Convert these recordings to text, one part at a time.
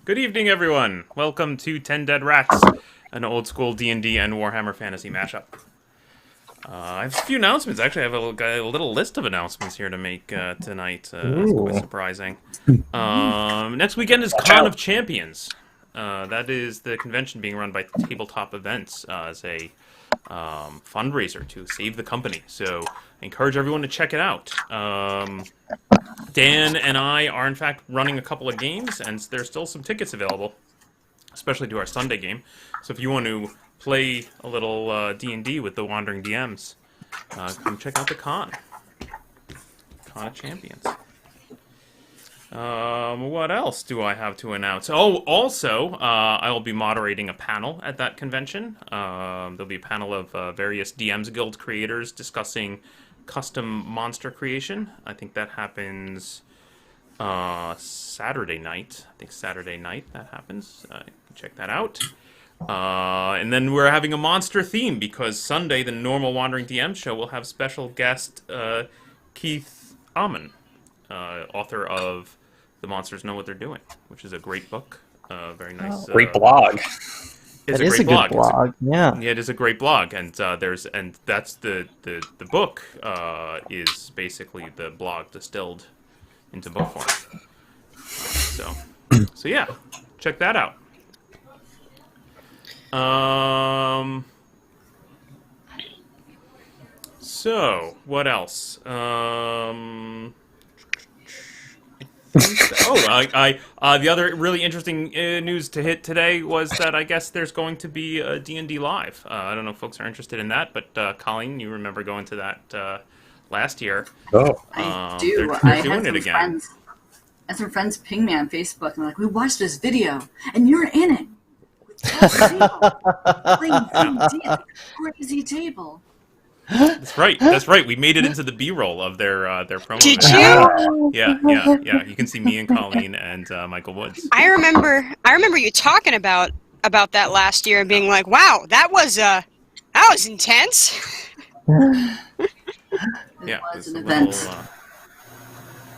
Good evening, everyone. Welcome to 10 Dead Rats, an old school D&D and Warhammer Fantasy mashup. I have a few announcements. Actually, I have a little list of announcements here to make tonight. It's quite surprising. Next weekend is Con of Champions. That is the convention being run by Tabletop Events as a fundraiser to save the company. So I encourage everyone to check it out. Dan and I are, in fact, running a couple of games, and there's still some tickets available, especially to our Sunday game. So if you want to play a little D&D with the Wandering DMs, come check out the Con of Champions. What else do I have to announce? Oh, also, I will be moderating a panel at that convention. There'll be a panel of various DMs Guild creators discussing custom monster creation. I think that happens Saturday night. I think Saturday night that happens. You can check that out. And then we're having a monster theme because Sunday, the normal Wandering DM show, will have special guest Keith Amon, author of The Monsters Know What They're Doing, which is a great book. Very nice. Great blog. It's a great blog. Yeah, it is a great blog, and that's the book is basically the blog distilled into book form. So yeah, check that out. So what else? The other really interesting news to hit today was that I guess there's going to be a D&D Live. I don't know if folks are interested in that, but Colleen, you remember going to that last year. Oh, I do. They're doing it again. I had some friends ping me on Facebook and they're like, "We watched this video and you're in it with playing D&D at a crazy table." That's right. We made it into the B-roll of their promo. Did video. you? Yeah. You can see me and Colleen and Michael Woods. I remember you talking about that last year and being like, "Wow, that was intense." It was an event.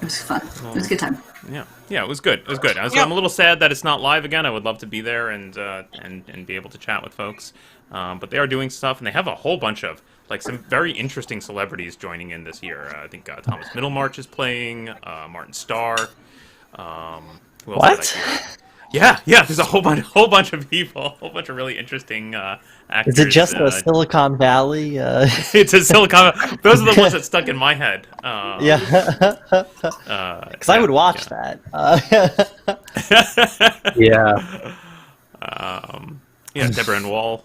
It was fun. It was a good time. Yeah, it was good. I'm a little sad that it's not live again. I would love to be there and be able to chat with folks. But they are doing stuff, and they have a whole bunch of some very interesting celebrities joining in this year. I think Thomas Middlemarch is playing, Martin Starr. Who else What? did I hear? Yeah. There's a whole bunch of people, a whole bunch of really interesting actors. is it just a Silicon Valley? It's a Silicon. Those are the ones that stuck in my head. Yeah, because I would watch that. yeah. Deborah Ann Wall.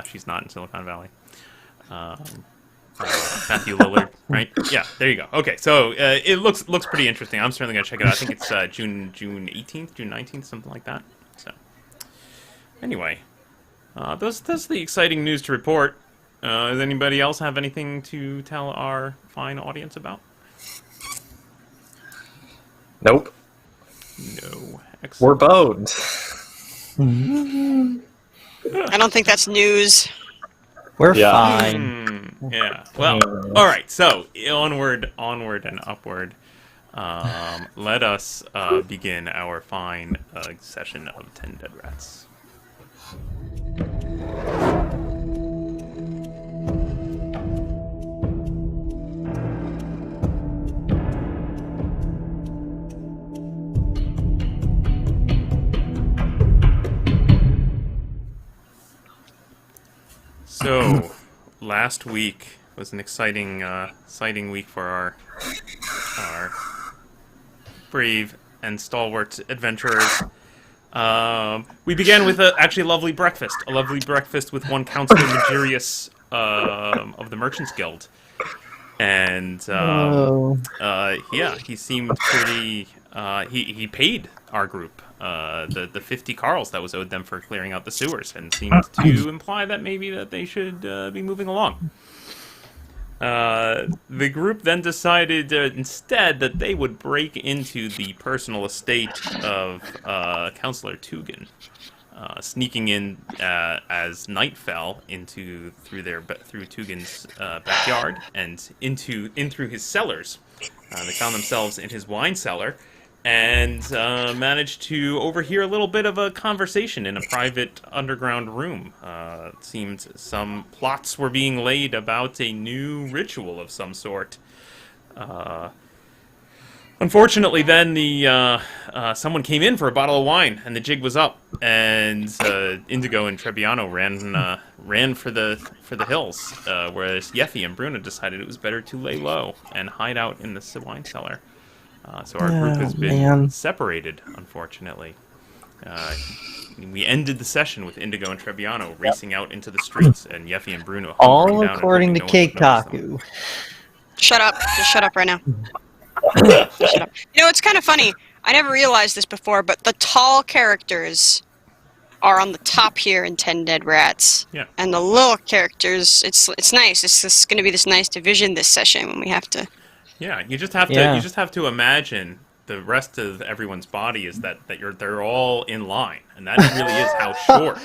She's not in Silicon Valley. Matthew Lillard, right? Yeah, there you go. Okay, so it looks pretty interesting. I'm certainly gonna check it out. I think it's June 18th, June 19th, something like that. So, anyway, that's the exciting news to report. Does anybody else have anything to tell our fine audience about? Nope. No. Excellent. We're boned. I don't think that's news. We're fine. Yeah. Well, all right. So onward and upward. Let us begin our fine session of 10 Dead Rats. So, last week was an exciting week for our brave and stalwart adventurers. We began with a lovely breakfast with one Counselor Magirius of the Merchants Guild, and he seemed pretty. He paid our group the 50 carls that was owed them for clearing out the sewers, and seemed to imply that maybe that they should be moving along. The group then decided instead that they would break into the personal estate of Counselor Tugin, sneaking in as night fell through Tugin's backyard and in through his cellars. They found themselves in his wine cellar, and managed to overhear a little bit of a conversation in a private underground room. It seemed some plots were being laid about a new ritual of some sort. Unfortunately, then someone came in for a bottle of wine, and the jig was up. And Indigo and Trebbiano ran for the hills, whereas Yeffi and Bruno decided it was better to lay low and hide out in the wine cellar. So our group has been separated, unfortunately. We ended the session with Indigo and Trebbiano racing out into the streets, and Yeffi and Bruno All hunkering down according to and hoping no one would notice them. Keikaku. Shut up. Just shut up right now. Just shut up. You know, it's kind of funny. I never realized this before, but the tall characters are on the top here in 10 Dead Rats. Yeah. And the little characters, it's nice. It's just going to be this nice division this session when we have to... Yeah, you just have to imagine the rest of everyone's body is that they're all in line, and that really is how short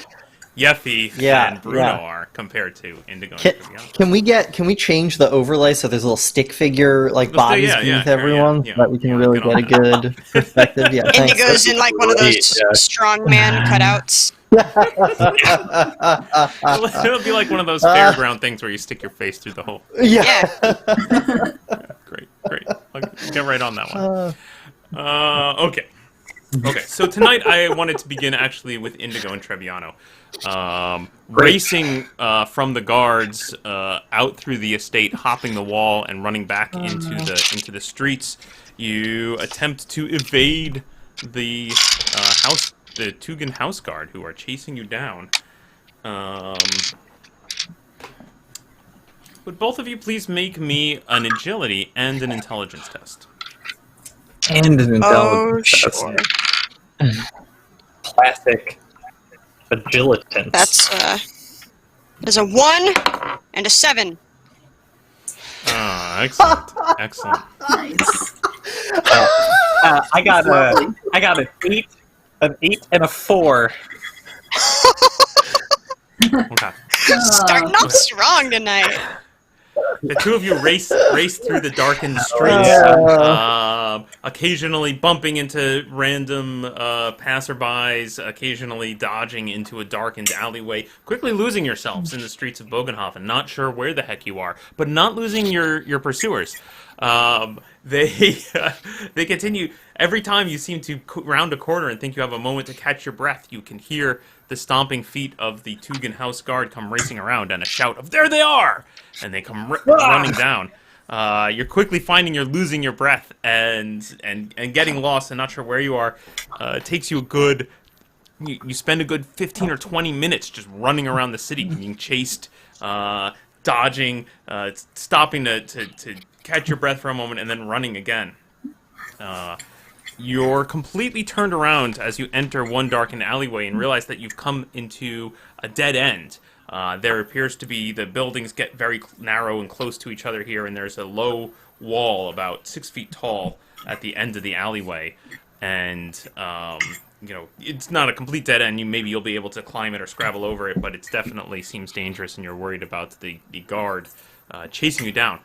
Yeffi and Bruno are compared to Indigo and Trebbiano. Can we change the overlay so there's a little stick figure like bodies beneath everyone so that we can really get a good perspective? Yeah, thanks. Indigo's in like one of those strongman cutouts. It'll be like one of those fairground things where you stick your face through the hole. Yeah. Great. I'll get right on that one. Okay, so tonight I wanted to begin actually with Indigo and Trebbiano. Racing from the guards out through the estate, hopping the wall and running back into the streets. You attempt to evade the Tugan house guard who are chasing you down. Would both of you please make me an agility and an intelligence test? And an intelligence test. Sure. Classic agilitance. There's a 1 and a 7. Excellent. Nice. I got an 8, and a 4. Okay. Starting off strong tonight. The two of you race through the darkened streets, occasionally bumping into random passerbys, occasionally dodging into a darkened alleyway, quickly losing yourselves in the streets of Bogenhofen, not sure where the heck you are, but not losing your pursuers. They continue. Every time you seem to round a corner and think you have a moment to catch your breath, you can hear the stomping feet of the Tugan house guard come racing around and a shout of "There they are!" And they come running down. You're quickly finding you're losing your breath and getting lost and not sure where you are. It takes you a good... You spend a good 15 or 20 minutes just running around the city, being chased, dodging, stopping to catch your breath for a moment, and then running again. You're completely turned around as you enter one darkened alleyway and realize that you've come into a dead end. There appears to be the buildings get very narrow and close to each other here, and there's a low wall about 6 feet tall at the end of the alleyway. And it's not a complete dead end. Maybe you'll be able to climb it or scrabble over it, but it definitely seems dangerous, and you're worried about the guard chasing you down.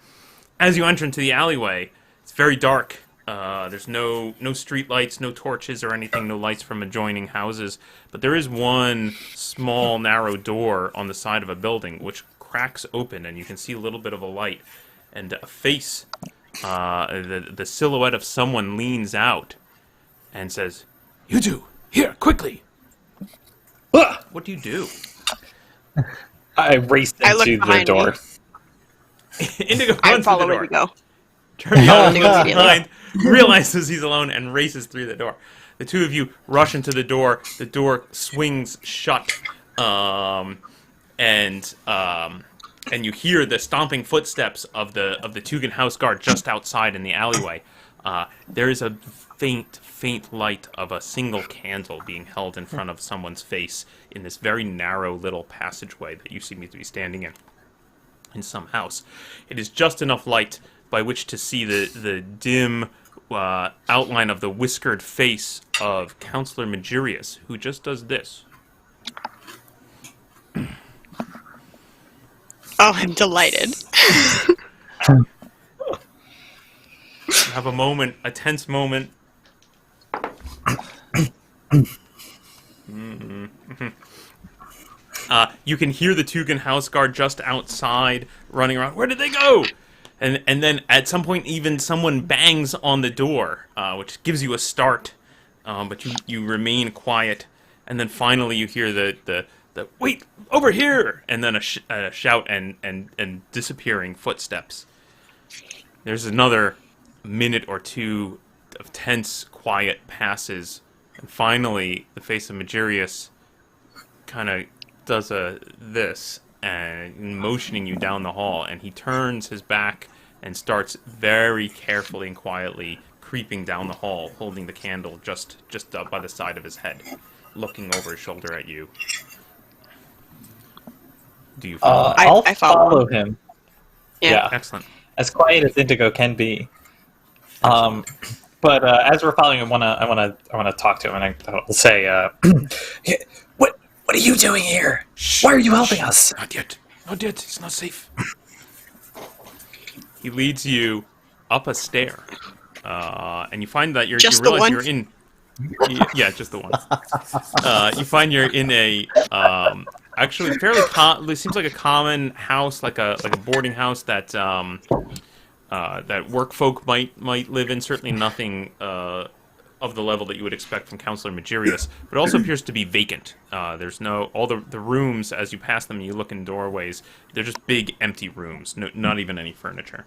As you enter into the alleyway, it's very dark. There's no street lights, no torches or anything, no lights from adjoining houses. But there is one small, narrow door on the side of a building which cracks open, and you can see a little bit of a light. And a face, the silhouette of someone leans out and says, "You two, here, quickly!" What do you do? I raced into the door. Indigo I runs follow through the door. Indigo. Trebbiano goes behind, realizes he's alone, and races through the door. The two of you rush into the door. The door swings shut, and you hear the stomping footsteps of the Tugan house guard just outside in the alleyway. There is a faint light of a single candle being held in front of someone's face in this very narrow little passageway that you seem to be standing in some house. It is just enough light by which to see the dim outline of the whiskered face of Counselor Magirius, who just does this. Oh, I'm delighted. You have a tense moment, You can hear the Tugan house guard just outside running around. Where did they go? And then at some point even someone bangs on the door, which gives you a start. But you remain quiet. And then finally you hear the wait, over here! And then a shout and disappearing footsteps. There's another minute or two of tense quiet passes. And finally the face of Magirius kind of does this and motioning you down the hall, and he turns his back and starts very carefully and quietly creeping down the hall, holding the candle just up by the side of his head, looking over his shoulder at you. Do you follow? I'll follow him. Yeah. Excellent. As quiet as Indigo can be. But as we're following him, I wanna talk to him, and I'll say, What are you doing here? Shh, why are you helping us? Not yet. Not yet. It's not safe. He leads you up a stair, and you find that you realize you're in. Yeah, just the one. You find you're in a actually fairly it seems like a common house, like a boarding house that that work folk might live in. Certainly nothing of the level that you would expect from Counselor Magirius, but it also appears to be vacant. There's all the rooms, as you pass them and you look in doorways, they're just big empty rooms, not even any furniture.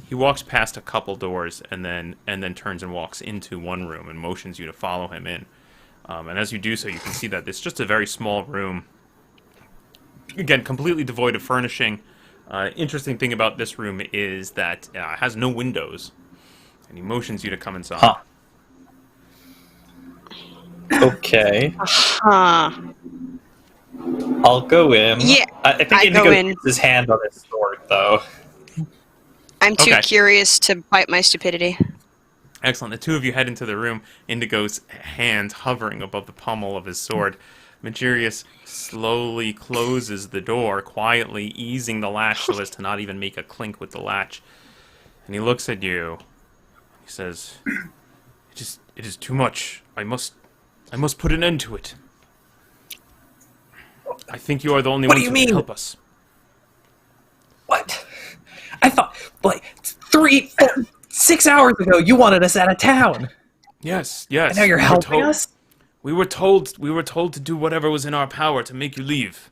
He walks past a couple doors and then turns and walks into one room and motions you to follow him in. And as you do so, you can see that it's just a very small room. Again, completely devoid of furnishing. Interesting thing about this room is that it has no windows. And he motions you to come inside. Huh. Okay. I'll go in. Yeah, I think Indigo keeps his hand on his sword, though. I'm too curious to bite my stupidity. Excellent. The two of you head into the room, Indigo's hand hovering above the pommel of his sword. Magirius slowly closes the door, quietly easing the latch so as to not even make a clink with the latch. And he looks at you. He says, It is too much. I must put an end to it. I think you are the only one who can help us. What? I thought, 6 hours ago, you wanted us out of town. Yes. And now you're helping us? We were told to do whatever was in our power to make you leave.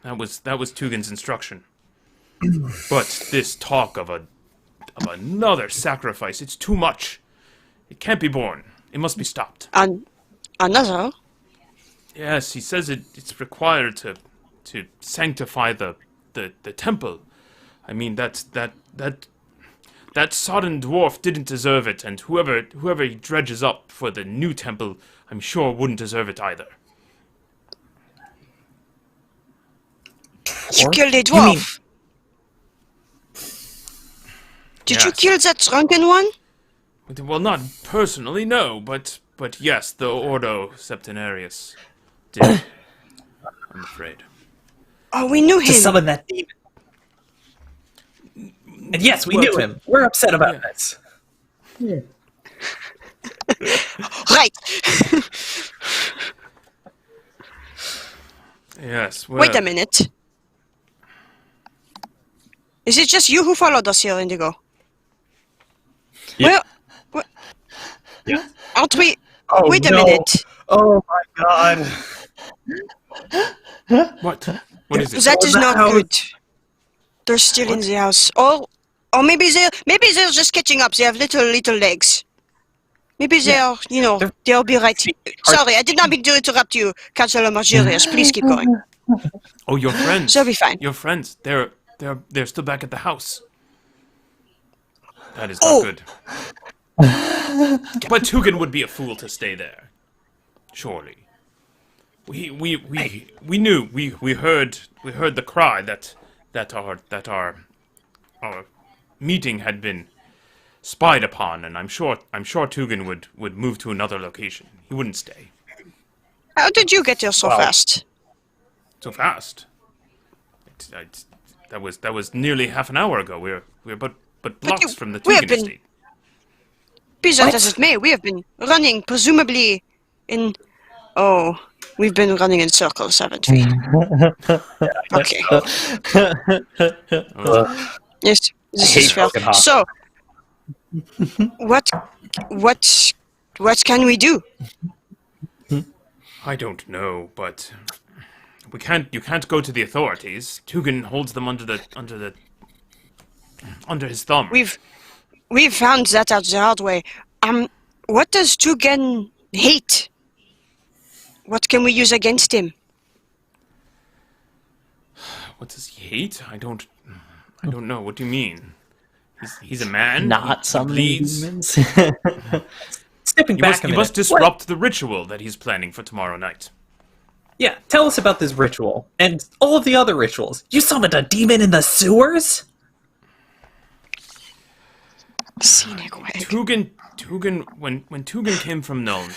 That was Tugan's instruction. But this talk of another sacrifice, it's too much. It can't be borne. It must be stopped. Another? Yes, he says it's required to sanctify the temple. I mean, that sodden dwarf didn't deserve it, and whoever he dredges up for the new temple, I'm sure wouldn't deserve it either. You killed a dwarf? Did you kill that drunken one? Well, not personally, no, but yes, the Ordo Septenarius did. I'm afraid. Oh, we knew him. To summon that demon. And yes, we knew him. We're upset about this. Yeah. Right. Yes. Well, Wait a minute. Is it just you who followed us here, Indigo? Yeah. Well, Yeah. aren't we? Oh, Wait a no. minute. Oh my god. What? What is it? That is not good. They're still in the house. Or maybe they're just catching up. They have little legs. Maybe they'll be right. Sorry, I did not mean to interrupt you, Councilor Magirius. Please keep going. Oh, your friends. They'll be fine. Your friends. They're still back at the house. That is not good. But Tugan would be a fool to stay there. Surely. We knew. We heard the cry that our meeting had been spied upon, and I'm sure Tugan would move to another location. He wouldn't stay. How did you get here so fast? So fast? That was nearly half an hour ago. We're but blocks from the Tugan estate. Be that as it may, we have been running presumably Oh, we've been running in circles, haven't we? Okay. Yes, this is fair. So, what can we do? I don't know, but you can't go to the authorities. Tugan holds them under his thumb. We've found that out the hard way. What does Tugan hate? What can we use against him? What does he hate? I don't know. What do you mean? He's a man. Not he some bleeds. humans. Stepping back You must disrupt the ritual that he's planning for tomorrow night. Yeah, tell us about this ritual and all of the other rituals. You summoned a demon in the sewers? Scenic way. Tugan, when Tugan came from Nuln,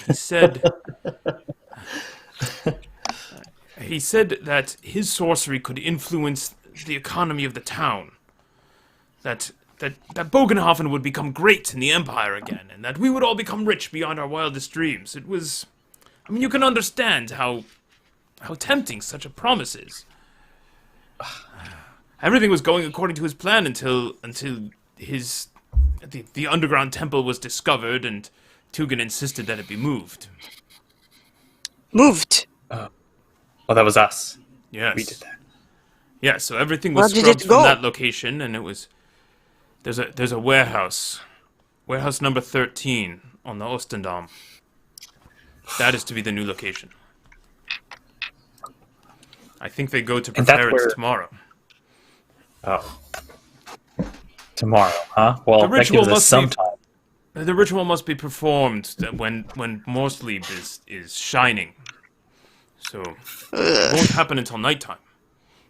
he said that his sorcery could influence the economy of the town. That Bogenhofen would become great in the Empire again, and that we would all become rich beyond our wildest dreams. It was... I mean, you can understand how tempting such a promise is. Everything was going according to his plan until the underground temple was discovered, and Tugan insisted that it be moved. Moved? Well, that was us. Yes. We did that. Yeah, so everything was Where did scrubbed it go? from that location, and it was... There's a warehouse. Warehouse number 13 on the Ostendam. That is to be the new location. I think they go to prepare it tomorrow. Oh. Tomorrow, huh? Well, that gives us some time. The ritual must be performed when Morsleep is shining. So it won't happen until nighttime.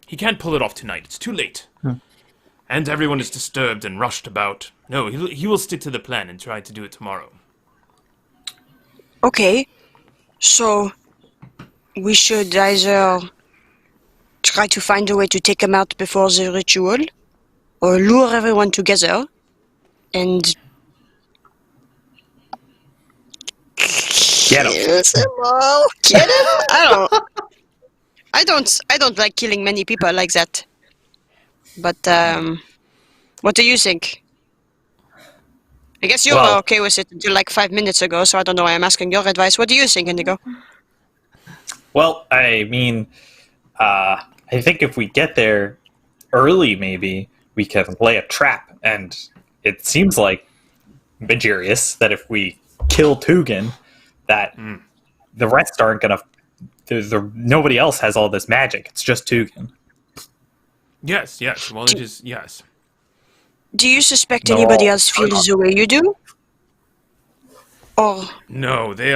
He can't pull it off tonight. It's too late. And everyone is disturbed and rushed about. No, he will stick to the plan and try to do it tomorrow. Okay. So, we should either try to find a way to take him out before the ritual, or lure everyone together, and... Get him! Get him? I don't like killing many people like that. But, what do you think? I guess you were okay with it until like 5 minutes ago, so I don't know why I'm asking your advice. What do you think, Indigo? Well, I mean, I think if we get there early, maybe, we can lay a trap. And it seems like Magirius that if we kill Tugan, that the rest aren't going to... Nobody else has all this magic. It's just Tugan. Yes. Well, it is, yes. Do you suspect anybody else feels the way you do? Or... No, they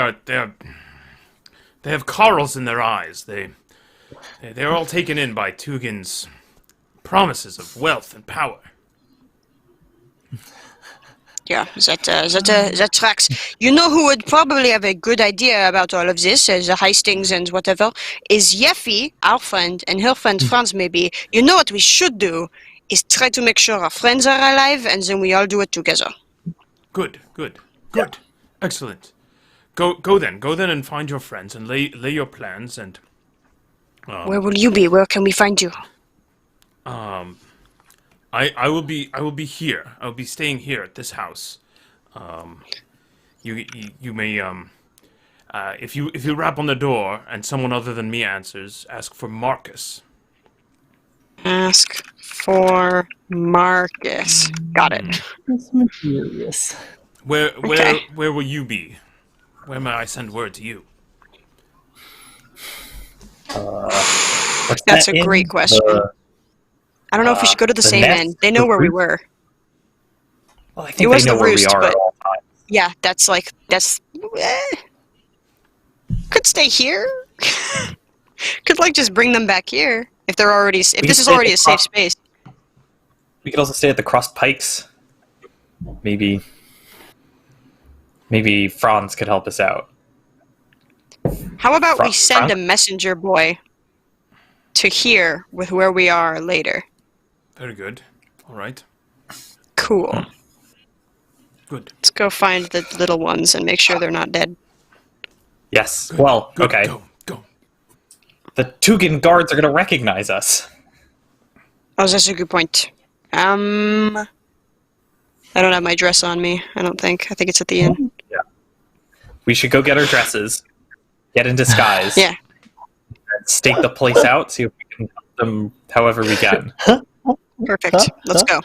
have corals in their eyes. They're all taken in by Tugan's promises of wealth and power. Yeah, that tracks. You know who would probably have a good idea about all of this, the heistings and whatever, is Yeffi, our friend, and her friend Franz maybe. You know what we should do is try to make sure our friends are alive, and then we all do it together. Good. Excellent. Go then and find your friends and lay your plans and... Where will you be? Where can we find you? I will be here. I will be staying here at this house. You may if you rap on the door and someone other than me answers, ask for Marcus. Ask for Marcus. Got it. That's mysterious. Where will you be? Where may I send word to you? That's a great question. I don't know if we should go to the same end. They know where we were. Well, I think they know where we are at all times. Yeah, that's... could stay here. Could just bring them back here if they're already... If this is already a safe space. We could also stay at the Crossed Pikes. Maybe Franz could help us out. How about we send a messenger boy to here with where we are later? Very good. All right. Cool. Good. Let's go find the little ones and make sure they're not dead. Yes. Good, Well, good, okay. Go. The Tugan guards are going to recognize us. Oh, that's a good point. I don't have my dress on me. I don't think. I think it's at the inn. Yeah. We should go get our dresses, get in disguise, Yeah. and stake the place out, see if we can help them however we can. Perfect. Let's go.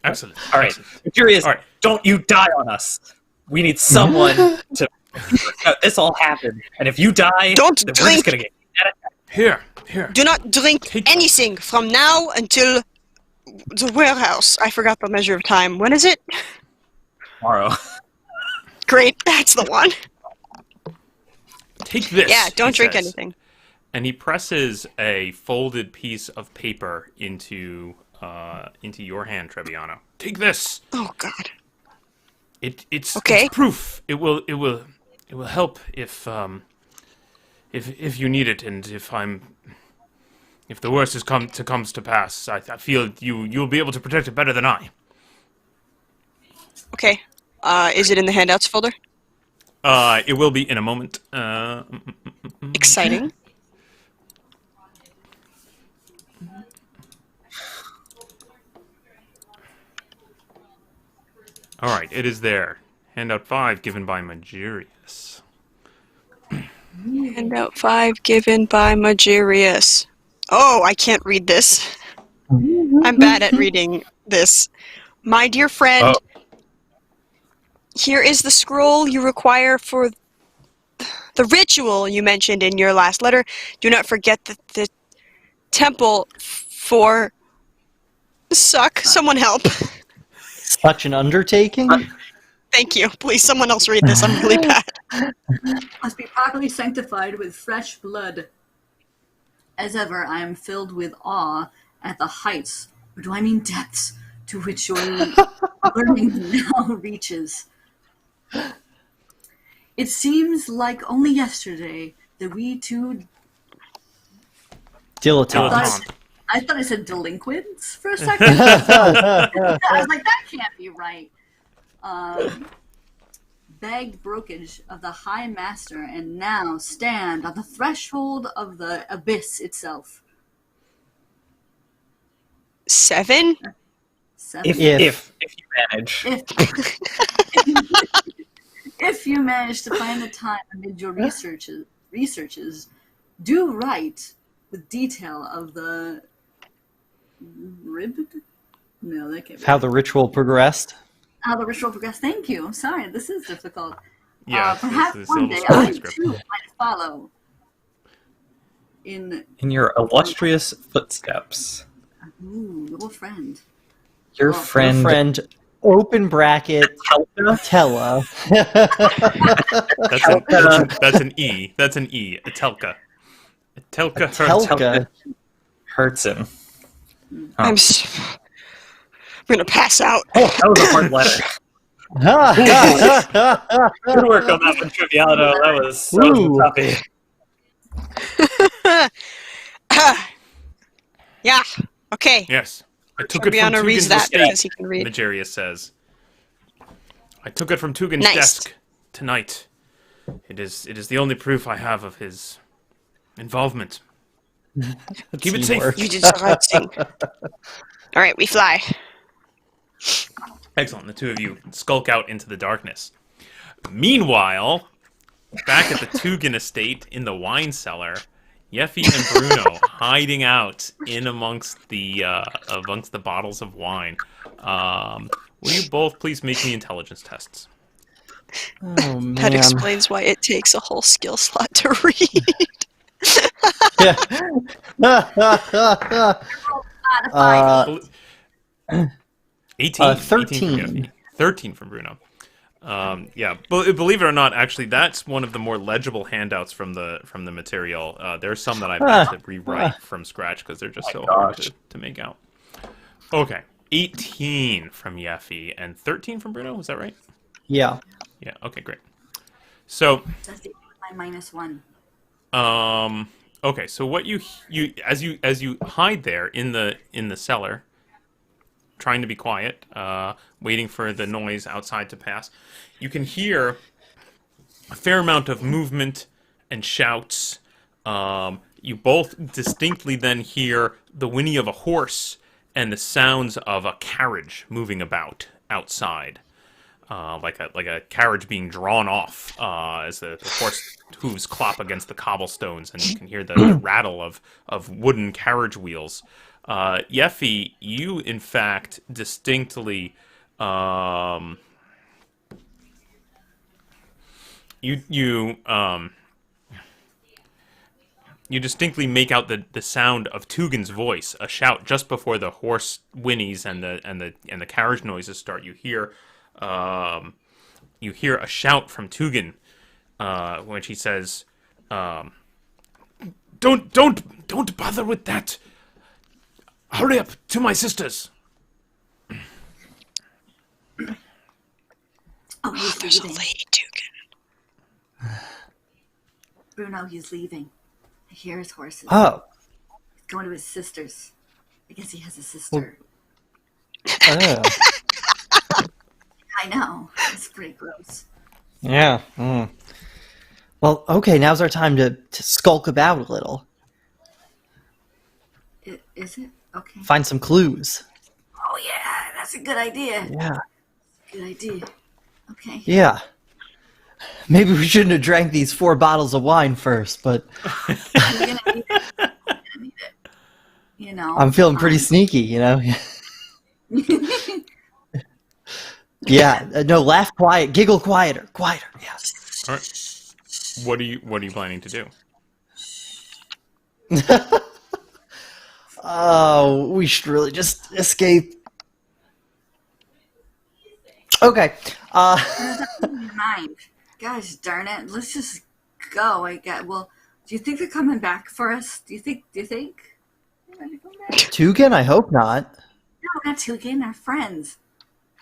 Excellent. All right. Excellent. The jury is, All right. don't you die on us. We need someone to... This all happened, and if you die, Don't then we're just drink. going to get... Here. Do not drink Take- anything from now until the warehouse. I forgot the measure of time. When is it? Tomorrow. Great. That's the one. Take this. Yeah, don't he drink says. anything. And he presses a folded piece of paper into your hand, Trebbiano. Take this. Oh, God. It's Okay. It's proof. It will help if you need it, and if the worst comes to pass. I feel you'll be able to protect it better than I. Okay. Is it in the handouts folder? It will be in a moment. Exciting. All right, it is there. Handout 5 given by Magirius. Handout 5 given by Magirius. Oh, I can't read this. I'm bad at reading this. My dear friend, here is the scroll you require for the ritual you mentioned in your last letter. Do not forget that the temple for... Suck. Someone help. Such an undertaking. Thank you. Please, someone else read this. I'm really bad. Must be properly sanctified with fresh blood. As ever, I am filled with awe at the heights, or do I mean depths, to which your learning now reaches. It seems like only yesterday that we two... Dilettante. I thought I said delinquents for a second. I was like, that can't be right. Begged brokage of the High Master, and now stand on the threshold of the abyss itself. 7? 7. If you manage. If you manage to find the time amid your researches, do write with detail of the ribbed? No, that can't be. How the ritual progressed. How the ritual progressed. Thank you. I'm sorry, this is difficult. Yeah, Perhaps this one little day I script. too might follow in your illustrious footsteps. little friend. Your Well, friend... Your friend, open bracket, Tella. That's an E. That's an E. Atelka. Atelka. Telka. Hertzen. I'm gonna pass out. Oh, that was a hard letter. Good work on that one, Trebbiano. That was so Ooh. toughy. Yeah. Okay. Yes. I took it from Trebbiano reads Tugan's that estate, because he can read. Magirius says. I took it from Tugan's Nice. desk tonight. It is the only proof I have of his involvement. Keep it safe. Teamwork. You did the right thing. All right, we fly. Excellent. The two of you skulk out into the darkness. Meanwhile, back at the Tugan estate in the wine cellar, Yeffi and Bruno hiding out in amongst the bottles of wine. Will you both please make me intelligence tests? Oh, man. That explains why it takes a whole skill slot to read. Yeah. Uh, 18. 13. 18 from Yeffi. 13 from Bruno. Yeah, believe it or not, actually, that's one of the more legible handouts from the material. There's some that I've had to rewrite from scratch because they're just so hard to make out. Okay, 18 from Yeffi and 13 from Bruno. Was that right? Yeah. Yeah. Okay, great. So, That's my -1. okay. So what you as you hide there in the cellar, trying to be quiet, waiting for the noise outside to pass, you can hear a fair amount of movement and shouts. You both distinctly then hear the whinny of a horse and the sounds of a carriage moving about outside, like a carriage being drawn off as the horse hooves clop against the cobblestones, and you can hear the rattle of wooden carriage wheels. Yeffi, you in fact distinctly you distinctly make out the sound of Tugin's voice, a shout just before the horse whinnies and the carriage noises start. You hear a shout from Tugin when she says, "Don't bother with that. Hurry up to my sisters." Oh, he's There's a leaving. lady Tukin. Bruno, he's leaving. I hear his horses. Oh. He's going to his sister's. I guess he has a sister. Oh. I know. It's pretty gross. Yeah. Well, okay, now's our time to skulk about a little. Is it? Okay. Find some clues. Oh, yeah. That's a good idea. Yeah. Good idea. Okay. Yeah. Maybe we shouldn't have drank these 4 bottles of wine first, but You're gonna need it. You're gonna need it. You know. I'm feeling pretty sneaky, you know? Yeah. No, laugh quiet, giggle quieter. Yes. All right. What are you planning to do? Oh, we should really just escape. Okay. In your mind. Gosh darn it. Let's just go. Well, do you think they're coming back for us? Do you think? They're gonna come back? Tugan? I hope not. No, not Tukin. Our friends.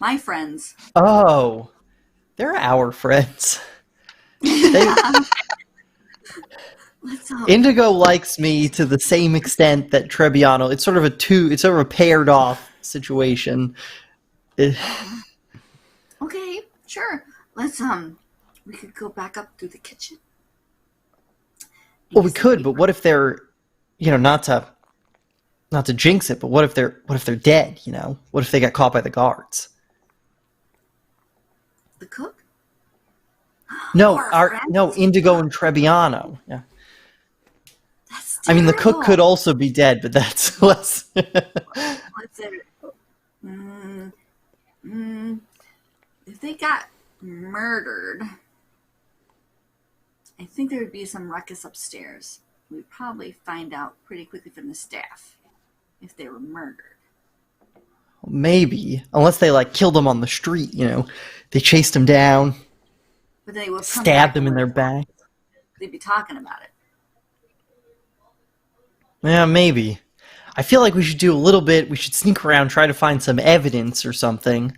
My friends. Oh, they're our friends. Let's Indigo likes me to the same extent that Trebbiano. It's sort of a paired off situation. Okay, sure. Let's we could go back up through the kitchen. Well, we could, but what if they're, not to jinx it, but what if they're dead? What if they got caught by the guards? The cook? No, Our friends? no, Indigo and Trebbiano. Yeah. That's I mean, the cook terrible. could also be dead, but that's less. What's it? If they got murdered, I think there would be some ruckus upstairs. We'd probably find out pretty quickly from the staff if they were murdered. Maybe, unless they killed them on the street. They chased them down, But then they would come stabbed back them in and their back. they'd be talking about it. Yeah, maybe. I feel like we should do a little bit. We should sneak around, try to find some evidence or something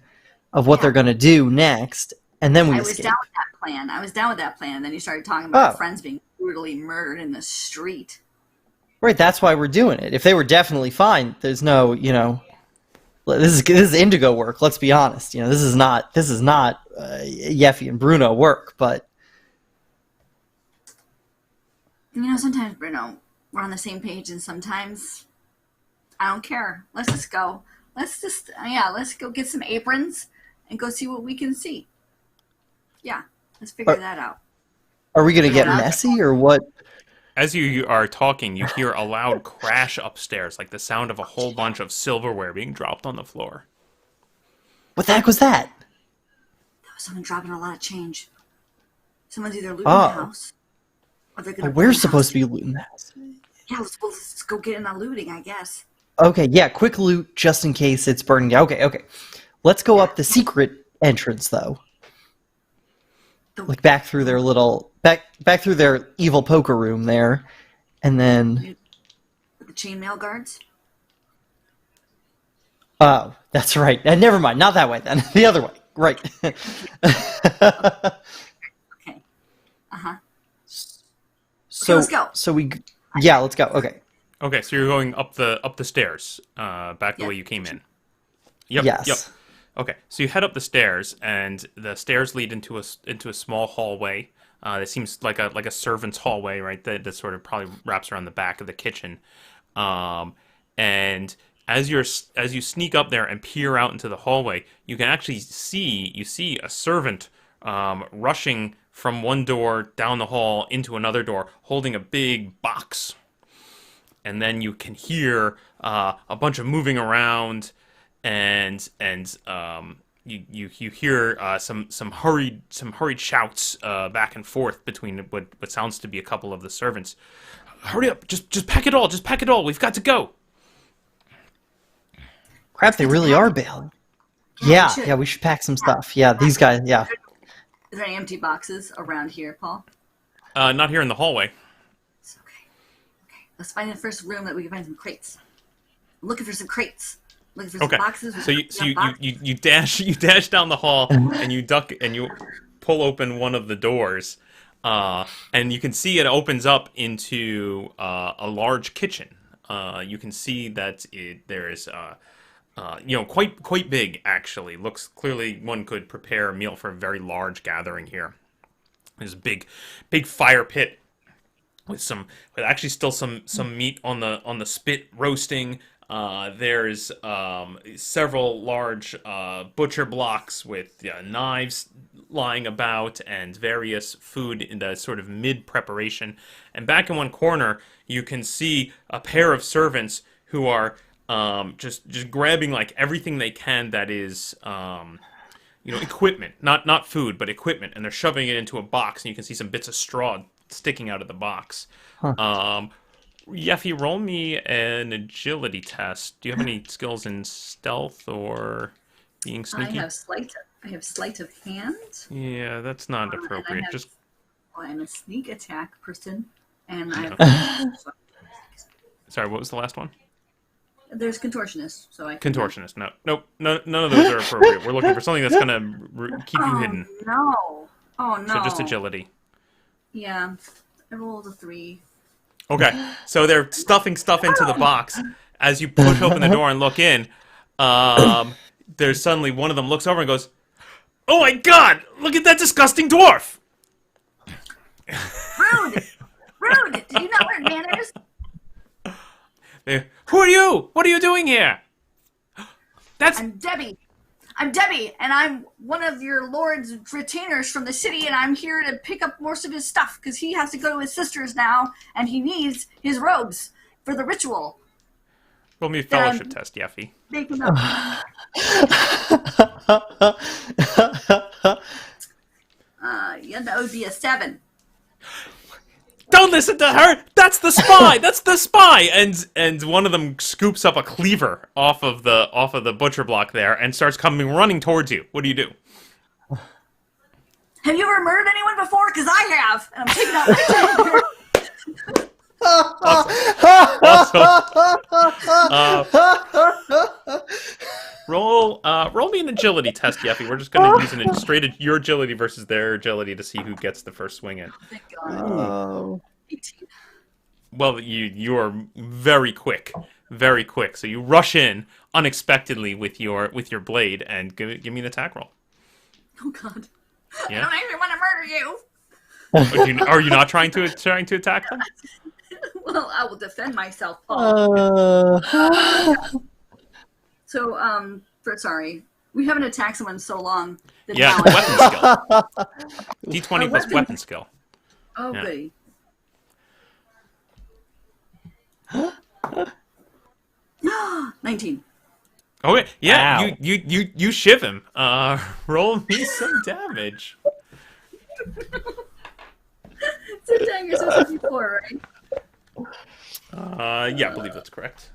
of what they're going to do next, and then we I was escape. down with that plan. And then you started talking about Oh. our friends being brutally murdered in the street. Right, that's why we're doing it. If they were definitely fine, there's no, this is Indigo work. Let's be honest. This is not Yeffi and Bruno work. But Sometimes Bruno, we're on the same page, and sometimes I don't care. Let's just go. Let's go get some aprons and go see what we can see. Yeah, let's figure that out. are we going to get Yeah. messy or what? As you are talking, you hear a loud crash upstairs, like the sound of a whole bunch of silverware being dropped on the floor. What the heck was that? That was someone dropping a lot of change. Someone's either looting Oh. the house, or they're gonna. We're supposed to be looting the house. Yeah, let's go get in the looting, I guess. Okay, yeah, quick loot just in case it's burning down. Okay. Let's go up the secret entrance though. Back through their back through their evil poker room there, and then With the chainmail guards. oh, that's right. Never mind, not that way then. The other way. Right. Okay. Uh-huh. So let's go. let's go. Okay. Okay, so you're going up the stairs, back the Yeah. way you came in. Yep. Yes. Yep. Okay, so you head up the stairs, and the stairs lead into a small hallway It seems like a servant's hallway, right? That sort of probably wraps around the back of the kitchen. And as you sneak up there and peer out into the hallway, you can actually see a servant rushing from one door down the hall into another door, holding a big box. And then you can hear a bunch of moving around, and you hear some hurried shouts back and forth between what sounds to be a couple of the servants. Hurry up! Just pack it all! Just pack it all! We've got to go! Crap, they really are bailing. Yeah, we should pack some stuff. Yeah, these guys, yeah. Is there any empty boxes around here, Paul? Not here in the hallway. It's okay. Let's find the first room that we can find some crates. I'm looking for some crates. Looking for some boxes. So you dash down the hall and you duck and you pull open one of the doors, and you can see it opens up into a large kitchen. You can see that there is quite big, actually. Looks clearly one could prepare a meal for a very large gathering here. There's a big fire pit with actually still some meat on the spit roasting. There's several large butcher blocks with knives lying about and various food in the sort of mid-preparation. And back in one corner, you can see a pair of servants who are just grabbing like everything they can that is equipment, not food, but equipment, and they're shoving it into a box, and you can see some bits of straw sticking out of the box. Yeffi, roll me an agility test. Do you have any skills in stealth or being sneaky? I have sleight of hand. Yeah, that's not appropriate. I'm a sneak attack person, and I have. Sorry, what was the last one? There's contortionist, so I. Contortionist. Nope. None of those are appropriate. We're looking for something that's gonna keep you hidden. No. Oh no. So just agility. Yeah, I rolled a 3. Okay, so they're stuffing stuff into the box. As you push open the door and look in, there's suddenly one of them looks over and goes, "Oh my God! Look at that disgusting dwarf!" Rude! Rude! Do you not learn manners? Who are you? What are you doing here? I'm Debbie. And I'm one of your lord's retainers from the city, and I'm here to pick up most of his stuff, because he has to go to his sister's now, and he needs his robes for the ritual. Roll me a fellowship test, Yeffi. Make him up. That would be a 7. Don't listen to her! That's the spy! That's the spy! And one of them scoops up a cleaver off of the butcher block there and starts running towards you. What do you do? Have you ever murdered anyone before? Because I have, and I'm taking out my roll me an agility test, Yeffi. We're just going to use your agility versus their agility to see who gets the first swing in. Thank God. 18. Well, you are very quick, so you rush in unexpectedly with your blade and give me an attack roll. Oh God! Yeah? I don't actually want to murder you. Are you not trying to attack them? Well, I will defend myself, Paul. So, sorry, we haven't attacked someone in so long. Yeah, weapon skill. D20 plus weapon skill. Oh, yeah. Goody. 19. Okay, yeah, Ow. you shiv him. Roll me some damage. So daggers are 54, right? Yeah, I believe that's correct.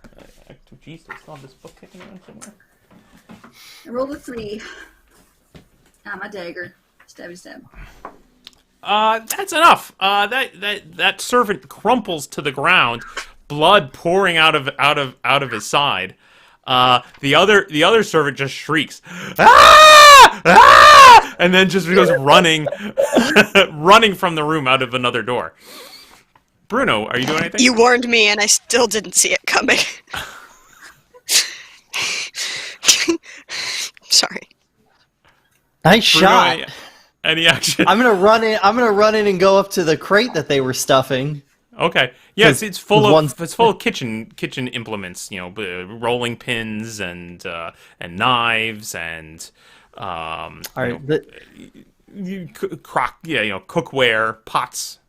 Jeez, I still have this book kicking around somewhere. I rolled a 3. My dagger. Stabby stab. That's enough. That servant crumples to the ground, blood pouring out of his side. The other servant just shrieks, "Ah! Ah!" and then just goes running from the room out of another door. Bruno, are you doing anything? You warned me, and I still didn't see it coming. Sorry. Nice Bruno, shot. Any action? I'm gonna run in. I'm gonna run in and go up to the crate that they were stuffing. Okay. Yes, it's full one- of kitchen implements. You know, rolling pins and knives and All right. cookware, pots,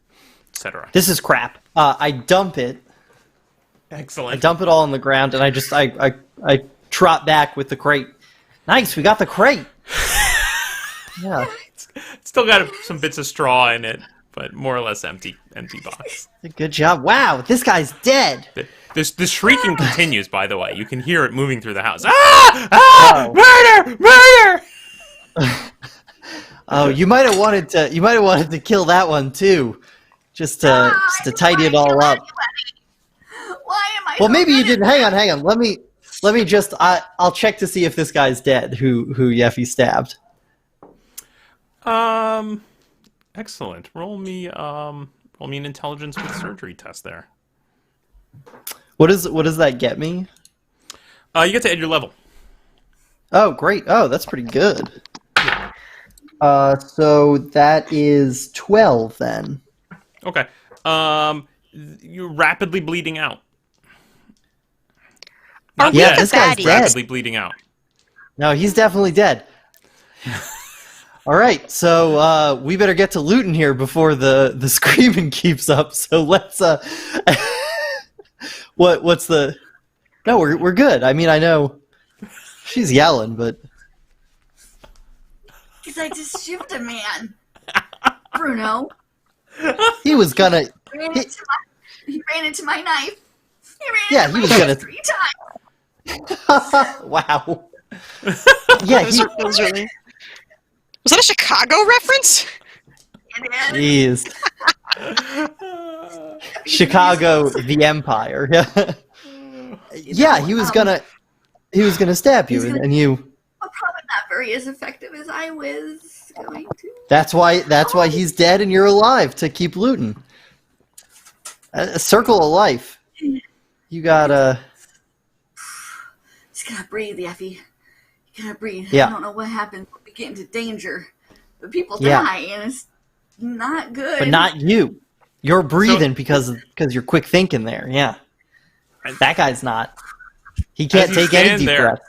etc. This is crap. I dump it. I Excellent. dump it all on the ground, and I trot back with the crate. Nice, we got the crate. Yeah, Still got some bits of straw in it, but more or less empty box. good job. Wow, this guy's dead. The shrieking continues. By the way, you can hear it moving through the house. Ah! Ah! Oh. Murder! Oh, you might have wanted to kill that one too, just to tidy it all up. Why am I? Well, so maybe you good at didn't. Hang on. Let me just. I'll check to see if this guy's dead. Who Yeffi stabbed. Excellent. Roll me an intelligence with surgery test there. What does that get me? You get to add your level. Oh, great. Oh, that's pretty good. So that is 12 then. Okay. You're rapidly bleeding out. Are we Yeah, the this guy's baddies? dead. Rapidly bleeding out. No, he's definitely dead. All right, so we better get to looting here before the screaming keeps up. So let's what's the? No, we're good. I mean, I know she's yelling, but Because I just shivved a man. Bruno. he was gonna. He ran into my knife. Yeah, he was knife gonna. 3 times. Wow. Yeah, Was that a Chicago reference? And then Jeez. Chicago, the Empire. Yeah, he was gonna stab you, He's gonna- and you. I'm probably not very as effective as I was going to. That's why he's dead and you're alive to keep looting. A circle of life. You gotta. Just gotta breathe, Yeffi. You gotta breathe. Yeah. I don't know what happens when we get into danger, but people Yeah. die, and it's not good. But not you. You're breathing because you're quick thinking there. Yeah. That guy's not. He can't As you take any stand deep there- breaths.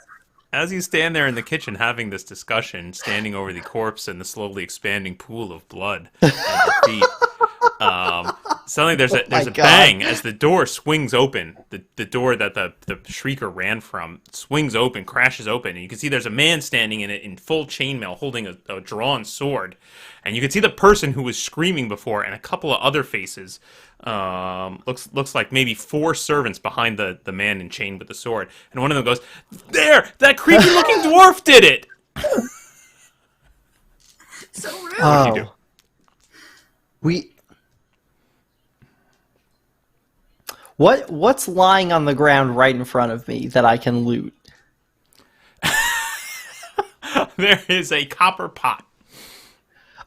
As you stand there in the kitchen having this discussion, standing over the corpse and the slowly expanding pool of blood at your feet, suddenly there's a God. bang as the door swings open. The door that the shrieker ran from swings open, crashes open, and you can see there's a man standing in it in full chainmail holding a drawn sword. And you can see the person who was screaming before and a couple of other faces. Looks like maybe 4 servants behind the man in chain with the sword. And one of them goes, "There! That creepy looking dwarf did it!" So rude. Oh. do? What's lying on the ground right in front of me that I can loot? There is a copper pot.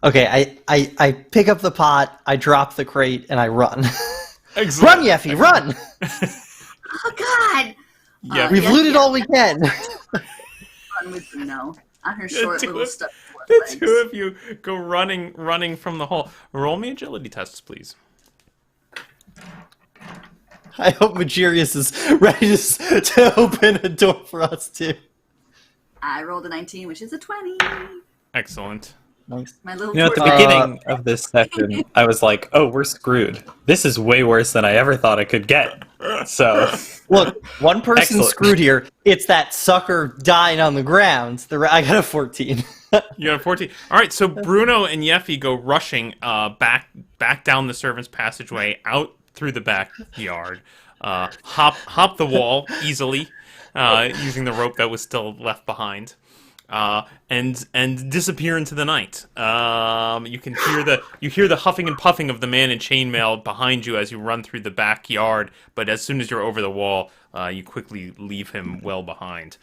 Okay, I pick up the pot, I drop the crate, and I run. Excellent. Run, Yeffi, run! Oh God! Yeah, We've Yes, looted yes. all we can. Run with Bruno on her short two little of- stuff. the two of you go running from the hole. Roll me agility tests, please. I hope Magirius is ready to open a door for us too. I rolled a 19, which is a 20. Excellent. Nice. My little. You know, at the torch- beginning of this session, I was like, "Oh, we're screwed. This is way worse than I ever thought I could get." So, Look, one person Excellent. screwed here. It's that sucker dying on the ground. I got a 14. You got a 14. All right, so Bruno and Yeffi go rushing back down the servants' passageway, out through the backyard, hop the wall easily, using the rope that was still left behind, and disappear into the night. You can hear the huffing and puffing of the man in chainmail behind you as you run through the backyard. But as soon as you're over the wall, you quickly leave him well behind.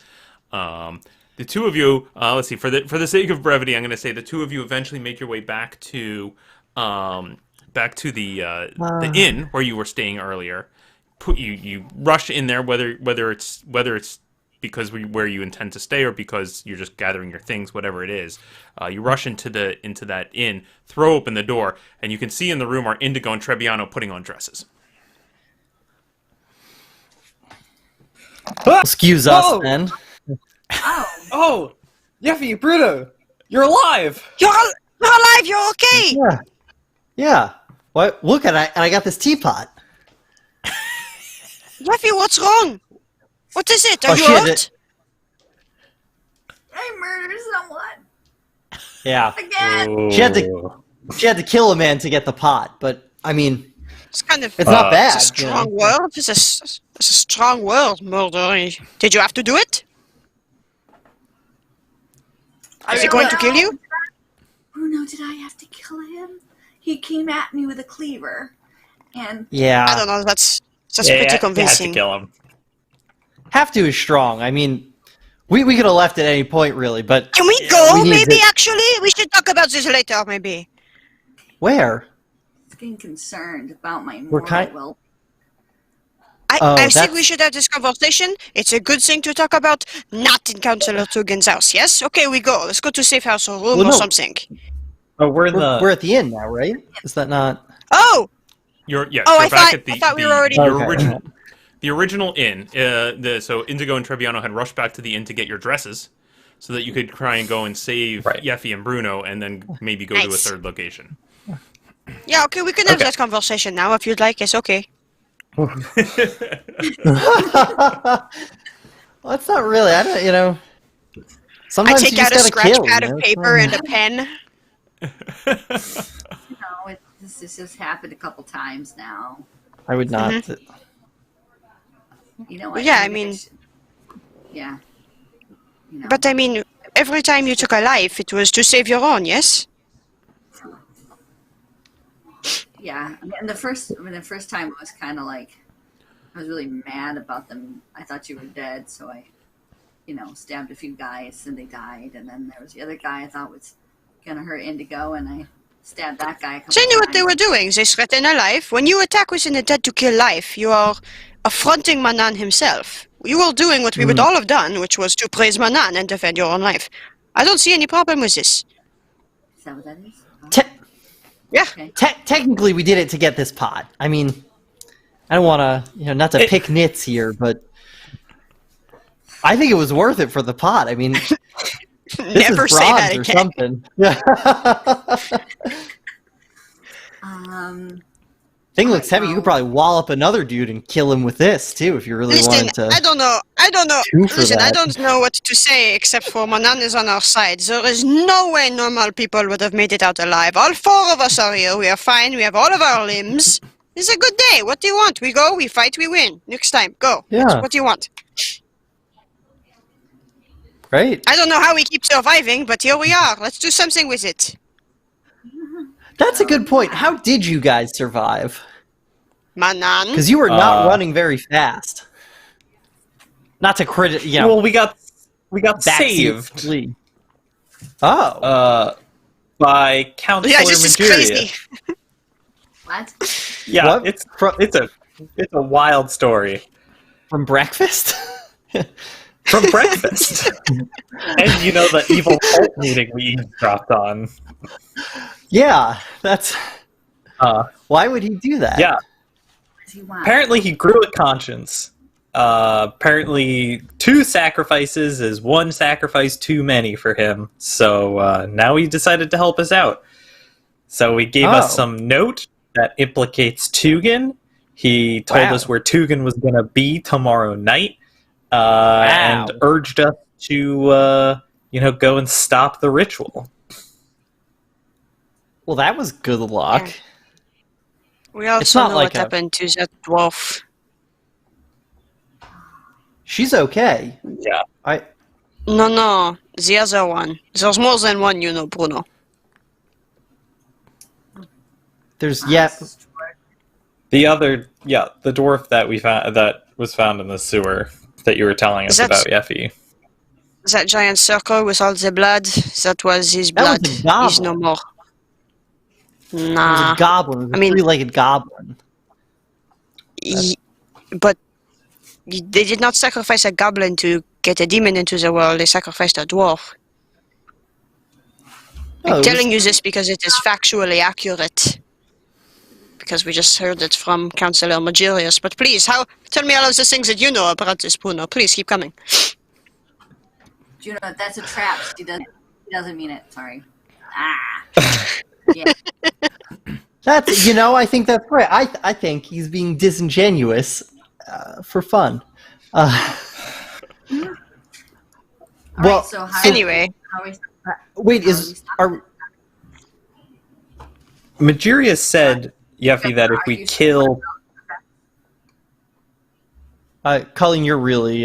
The two of you, let's see, for the sake of brevity, I'm going to say the two of you eventually make your way back to the inn where you were staying earlier. You rush in there, whether it's because where you intend to stay, or because you're just gathering your things, whatever it is. You rush into that inn, throw open the door, and you can see in the room are Indigo and Trebbiano putting on dresses. Excuse us, then. Oh, Yeffi, Bruno, you're alive! You're alive. You're okay. Yeah. Yeah. What? Look, and I got this teapot. Yeffi, what's wrong? What is it? Are you shit, hurt? I murdered someone Yeah. again. She had to kill a man to get the pot, but I mean, It's kind of. it's not bad. It's a you know? strong word. It's a strong word, murder. Did you have to do it? Is he going to kill you? Bruno, did I have to kill him? He came at me with a cleaver, and Yeah. I don't know. That's pretty You had to convincing. kill him. Have to is strong. I mean, we could have left at any point, really, but Can we go? we need Maybe to- actually, we should talk about this later. Maybe. where? he's getting concerned about my We're moral kind- well. Oh, I think that's- we should have this conversation. It's a good thing to talk about, not in Councillor Tugan's house. Yes? Okay, we go. Let's go to safe house or room Well, or no. something. Oh, we're in We're at the inn now, right? Is that not? Oh, You're Oh, you're I back thought- at the I thought we the, were already- the Okay. original the original inn. So Indigo and Trebbiano had rushed back to the inn to get your dresses, so that you could try and go and save Right. Yeffi and Bruno, and then maybe go to a Nice. third location. yeah. Okay, we can have Okay. that conversation now if you'd like. It's okay. Well, it's not really. I don't. You know. I Sometimes take you just out a gotta scratch kill, pad you of know? paper and a pen. No, this has happened a couple times now. I would not. You know what? Yeah, I maybe mean- should- yeah. You know. But I mean, every time you took a life, it was to save your own. Yes. Yeah, and the first time it was kind of like I was really mad about them. I thought you were dead, so I, stabbed a few guys and they died. And then there was the other guy I thought was gonna hurt Indigo, and I stabbed that guy. A couple They knew what they times. were doing. They threaten a life. When you attack within the dead to kill life, you are affronting Manan himself. You are doing what we would all have done, which was to praise Manan and defend your own life. I don't see any problem with this. Is that what that is? Oh, Te- Yeah. okay. technically, we did it to get this pot. I mean, I don't want to, not to pick nits here, but I think it was worth it for the pot. I mean, this Never is say that bronze or again. something. Yeah. Thing looks heavy. You could probably wallop another dude and kill him with this too, if you really Listen, wanted to. I don't know. Two for Listen, I that. don't know what to say except for Manan is on our side. There is no way normal people would have made it out alive. All four of us are here. We are fine. We have all of our limbs. It's a good day. What do you want? We go, we fight, we win. Next time, go. Yeah. What do you want? Right. I don't know how we keep surviving, but here we are. Let's do something with it. That's a good point. How did you guys survive? Manan. Because you were not running very fast. Not to credit, Well, we got backseat saved flee. Oh. by Counselor Yeah, this is Manchuria. crazy. What? Yeah, What? it's a wild story From breakfast? from breakfast, and the evil cult meeting we dropped on. Yeah, that's. Uh, Why would he do that? yeah, What does he want? apparently he grew a conscience. Apparently 2 sacrifices is 1 sacrifice too many for him. So now he decided to help us out. So he gave us some note that implicates Tugan. He told Wow. us where Tugan was going to be tomorrow night, and urged us to, go and stop the ritual. Well, that was good luck. Yeah. We also not know like what a- happened to that dwarf. She's okay. Yeah. No, the other one. There's more than one, Bruno. There's The other, the dwarf that we found that was found in the sewer that you were telling us That's- about, Yeffi. That giant circle with all the blood, that was his That blood. was a He's no goblin. more. It was Nah. a goblin. It was a I mean- 3-legged goblin. But they did not sacrifice a goblin to get a demon into the world, they sacrificed a dwarf. Oh, I'm it telling was- you this because it is factually accurate. Because we just heard it from Councillor Magirius. But please, tell me all of the things that you know about this, Bruno. Please keep coming. Juno, that's a trap. He doesn't mean it. Sorry. Ah. Yeah. That's I think that's right. I think he's being disingenuous for fun. All Well, right, so Anyway, how are we, wait, how are Magirius said, Yeffi, that if we kill... Colleen, you're really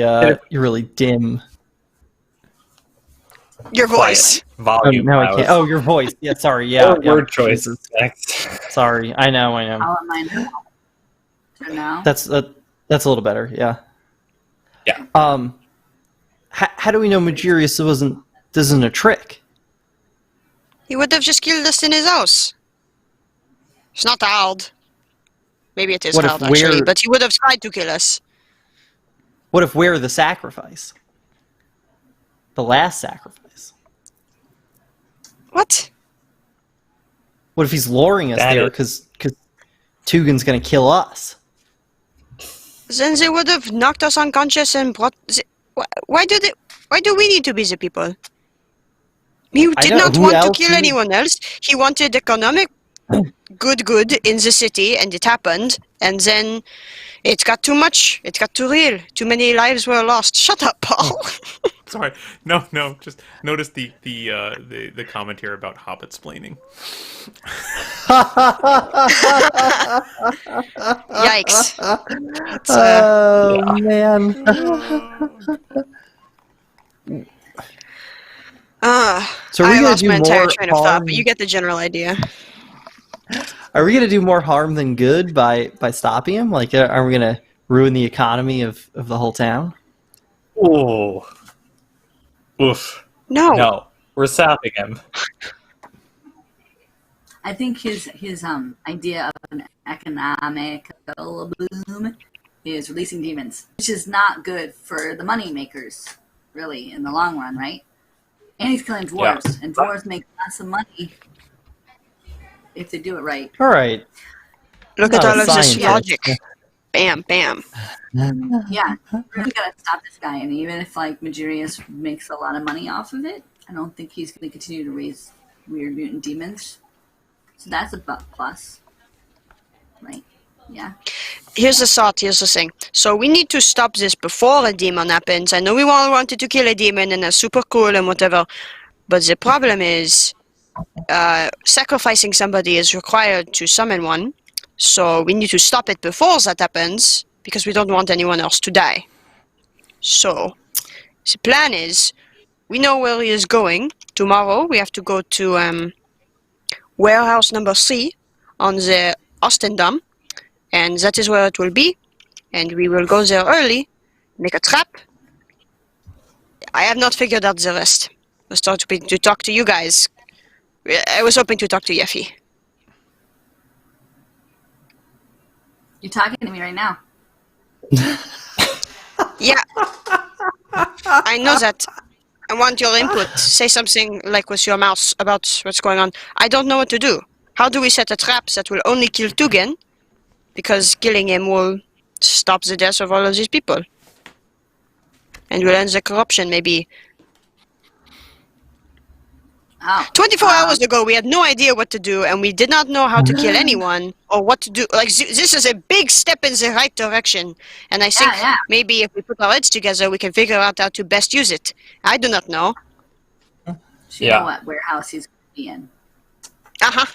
dim. your voice. Oh, Volume. no, I can't. Oh, your voice. Yeah, sorry. Yeah, yeah. Word choice. Jesus. Next. Sorry. I know. how am I now? So now? That's a little better. Yeah. Yeah. How do we know Magirius isn't a trick? He would have just killed us in his house. It's not hard. Maybe it is What if hard, actually. we're- But he would have tried to kill us. What if we're the sacrifice? The last sacrifice. What? What if he's luring us That there is- because Tugan's gonna kill us? Then they would have knocked us unconscious and brought... Why do we need to be the people? He I did know, not who want to else kill would- anyone else. He wanted economic good in the city, and it happened. And then it got too much. It got too real. Too many lives were lost. Shut up, Paul. Sorry. No. Just notice the comment here about Hobbit splaining. Yikes. Oh man. So are we I gonna lost do my entire more train of thought, harm? but you get the general idea. Are we gonna do more harm than good by stopping him? Like, are we gonna ruin the economy of the whole town? Oh. Oof. No. We're stopping him. I think his idea of an economical boom is releasing demons, which is not good for the money makers, really, in the long run, right? And he's killing dwarves, and dwarves make lots of money if they do it right. All right. Look at Not all a of this scientist. logic. Bam, bam. Yeah, we really gotta stop this guy. And even if like Magirius makes a lot of money off of it, I don't think he's gonna continue to raise weird mutant demons. So that's a plus, right? Yeah. Here's the thought, here's the thing. So we need to stop this before a demon happens. I know we all wanted to kill a demon and that's super cool and whatever. But the problem is sacrificing somebody is required to summon one. So we need to stop it before that happens because we don't want anyone else to die. So the plan is we know where he is going. Tomorrow we have to go to warehouse number 3 on the Ostendam. And that is where it will be. And we will go there early, make a trap. I have not figured out the rest. I was hoping to talk to you guys. I was hoping to talk to Yeffi. You're talking to me right now. Yeah. I know that. I want your input. Say something like with your mouth about what's going on. I don't know what to do. How do we set a trap that will only kill Tugan? Because killing him will stop the death of all of these people. And will end the corruption, maybe. Oh. 24 hours ago, we had no idea what to do, and we did not know how to kill anyone, or what to do. Like, this is a big step in the right direction. And I think Yeah. maybe if we put our heads together, we can figure out how to best use it. I do not know. So you Yeah. know what warehouse he's going to be in. Uh-huh.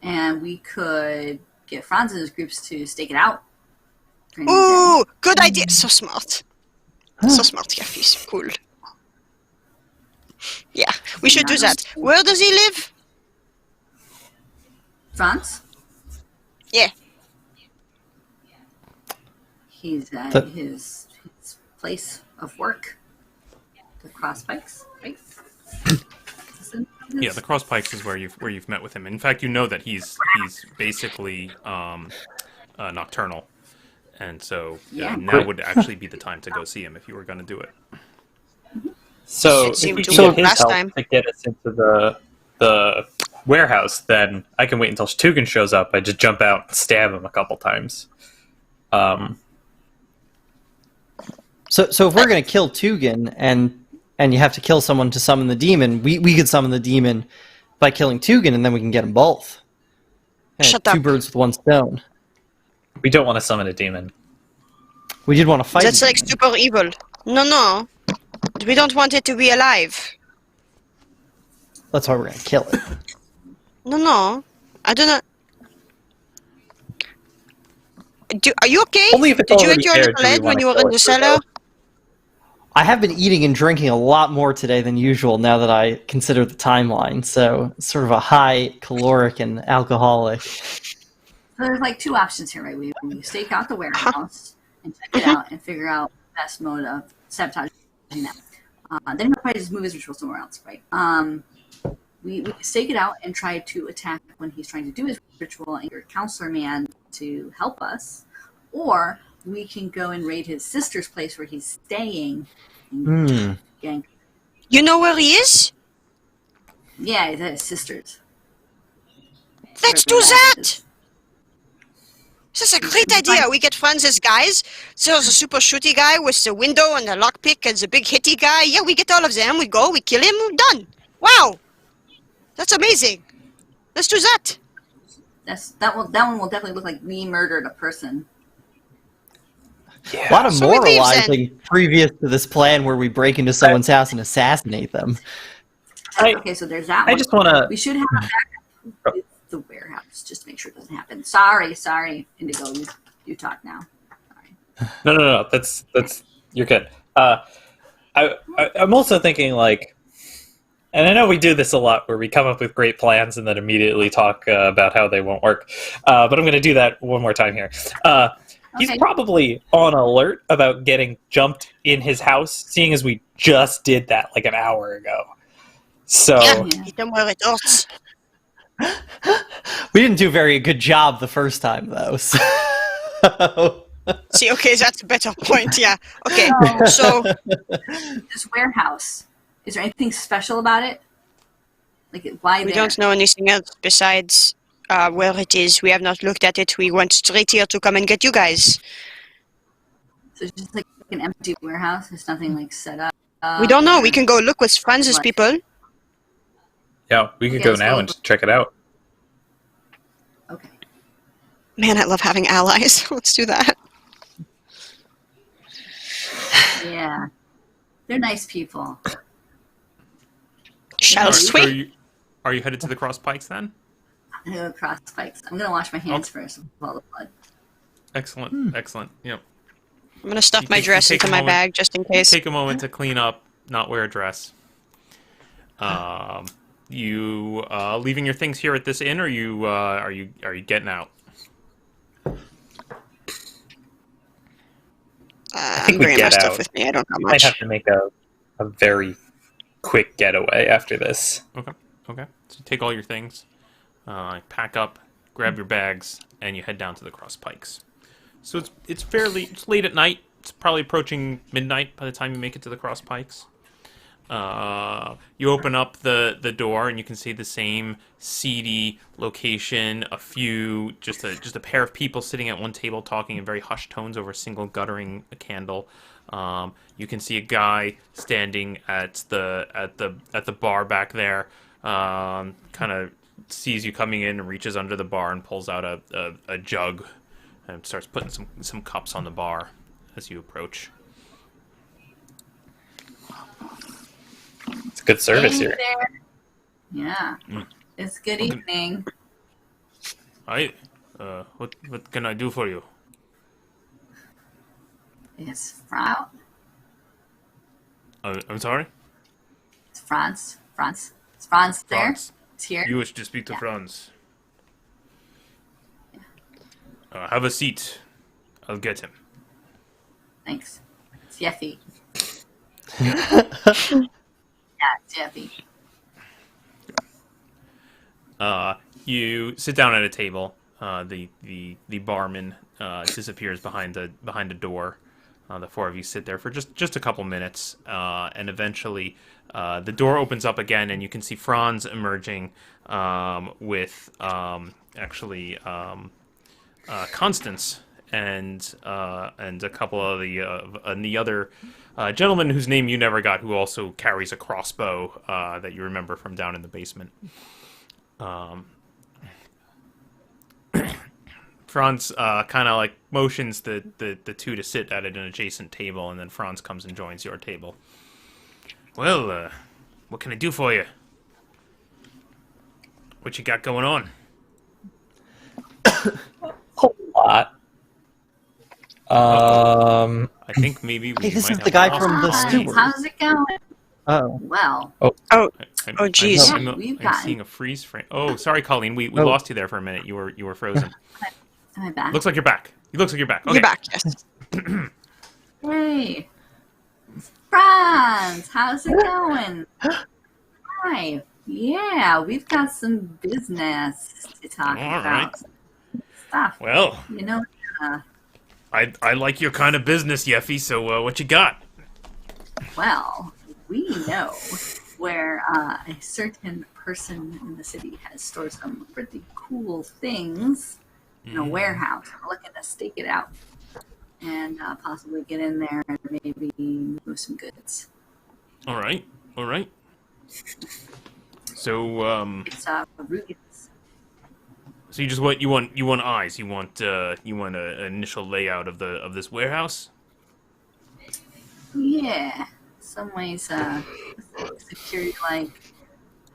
And we could get Franz and his groups to stake it out. during the Ooh, good idea. So smart. So smart, Yeffi. Cool. Yeah, we should do that. Where does he live? day. Franz? Yeah. He's at The- his place of work. The Cross Pikes, right? Yeah, the Cross Pikes is where you've met with him. In fact, you know that he's basically nocturnal, And so Yeah. now Great. would actually be the time to go see him if you were going to do it. So It if seemed we to can work get his last help time. to get us into the warehouse, then I can wait until Tugan shows up. I just jump out and stab him a couple times. So if we're gonna kill Tugan and you have to kill someone to summon the demon, we could summon the demon by killing Tugan, and then we can get them both. Shut Two up. birds with one stone. We don't want to summon a demon. We did want to fight. That's the like demon. super evil. No. We don't want it to be alive. That's why we're gonna kill it. No. I don't know. Are you okay? Only if it's Did you already eat your there, little do we egg when wanna you were kill in it, the cellar? Bruno? I have been eating and drinking a lot more today than usual now that I consider the timeline. So it's sort of a high caloric and alcoholic. So there's like two options here, right? We stake out the warehouse and check it out and figure out the best mode of sabotaging that. Then he'll probably just move his ritual somewhere else, right? We stake it out and try to attack when he's trying to do his ritual and get a counselor man to help us. Or we can go and raid his sister's place where he's staying. And gang. You know where he is? Yeah, he's at his sister's. Let's do that! This is a great idea. We get friends as guys. So there's a super shooty guy with the window and the lockpick and the big hitty guy. Yeah, we get all of them. We go, we kill him, we're done. Wow! That's amazing. Let's do that. That one will definitely look like we murdered a person. A lot of So we leave, moralizing previous to this plan where we break into someone's house and assassinate them. Okay, so there's that one. I just want to. We should have a backup with the warehouse just to make sure it doesn't happen. Sorry, Indigo. You talk now. Sorry. No. That's you're good. I'm also thinking like, and I know we do this a lot where we come up with great plans and then immediately talk about how they won't work. But I'm going to do that one more time here. He's Okay. probably on alert about getting jumped in his house, seeing as we just did that like an hour ago. So Yeah, Yeah. hit them where it hurts. We didn't do a very good job the first time, though. So. See, okay, that's a better point, yeah. Okay, so This warehouse. Is there anything special about it? Like why we there? don't know anything else besides where it is. We have not looked at it. We went straight here to come and get you guys. So it's just like an empty warehouse. There's nothing like set up. We don't know. or- We can go look with friends as What? people. yeah, we could Okay, go let's now go. and check it out. Okay. Man, I love having allies. Let's do that. Yeah. They're nice people. Shall So we? are you headed to the cross pikes then? I'm gonna go across spikes. I'm gonna wash my hands first with all the blood. Excellent, excellent. Yep. I'm gonna stuff You my take- you dress take into a my moment- bag just in case. Take a moment to clean up, not wear a dress. You leaving your things here at this inn, or are you getting out? think I'm we bringing my get stuff out. with me. I don't have We might much. have to make a very quick getaway after this. Okay. So take all your things, pack up, grab your bags, and you head down to the cross pikes. So it's late at night. It's probably approaching midnight by the time you make it to the cross pikes. You open up the door and you can see the same seedy location. Just a pair of people sitting at one table talking in very hushed tones over a single guttering candle. You can see a guy standing at the bar back there. Kind of sees you coming in and reaches under the bar and pulls out a jug and starts putting some cups on the bar as you approach. It's good service Hey here. there. Yeah. It's good evening. Hi, what can I do for you? It's Frau. I'm sorry? It's Franz. It's Franz there. Franz. It's here. You wish to speak to Yeah. Franz. Have a seat. I'll get him. Thanks. It's Yeffi. Yeah, it's Yeffi. You sit down at a table. the barman disappears behind the door. The four of you sit there for just a couple minutes, and eventually the door opens up again, and you can see Franz emerging with Constance and a couple of the other gentleman whose name you never got, who also carries a crossbow that you remember from down in the basement. Franz kind of like motions the two to sit at an adjacent table, and then Franz comes and joins your table. Well, what can I do for you? What you got going on? A lot. I think maybe we Hey, this might is have the guy lost from the Hi, steward. how's it going? Oh. Well, Oh, jeez. We've I'm got- seeing a freeze frame. Oh, sorry, Colleen. We lost you there for a minute. You were frozen. am I back? Looks like you're back. It looks like you're back. Okay. You're back, yes. Hey, Franz, how's it going? Hi. Yeah, we've got some business to talk All about. right. Stuff. Well, You know, I like your kind of business, Yeffi. So what you got? well, we know where a certain person in the city has stored some pretty cool things in a warehouse. We're looking to stake it out and possibly get in there and maybe move some goods. All right. So It's Rugen's. so you want eyes? You want an initial layout of this warehouse? Yeah, some ways security, like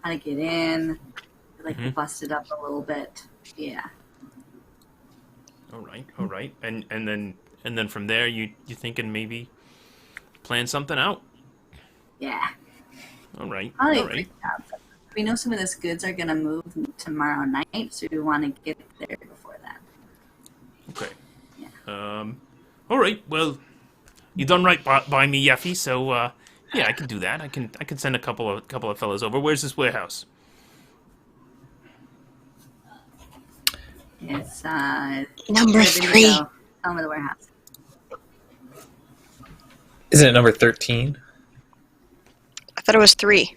how to get in, like bust it up a little bit. Yeah. All right. And then from there, you thinking maybe plan something out? Yeah. All right. Probably All right. we know some of those goods are gonna move tomorrow night, so we want to get there before that. Okay. Yeah. All right. Well, you done right by me, Yeffi. So yeah, I can do that. I can send a couple of fellas over. Where's this warehouse? It's Number Indigo. 3. Tell me the warehouse. Isn't it number 13? I thought it was 3.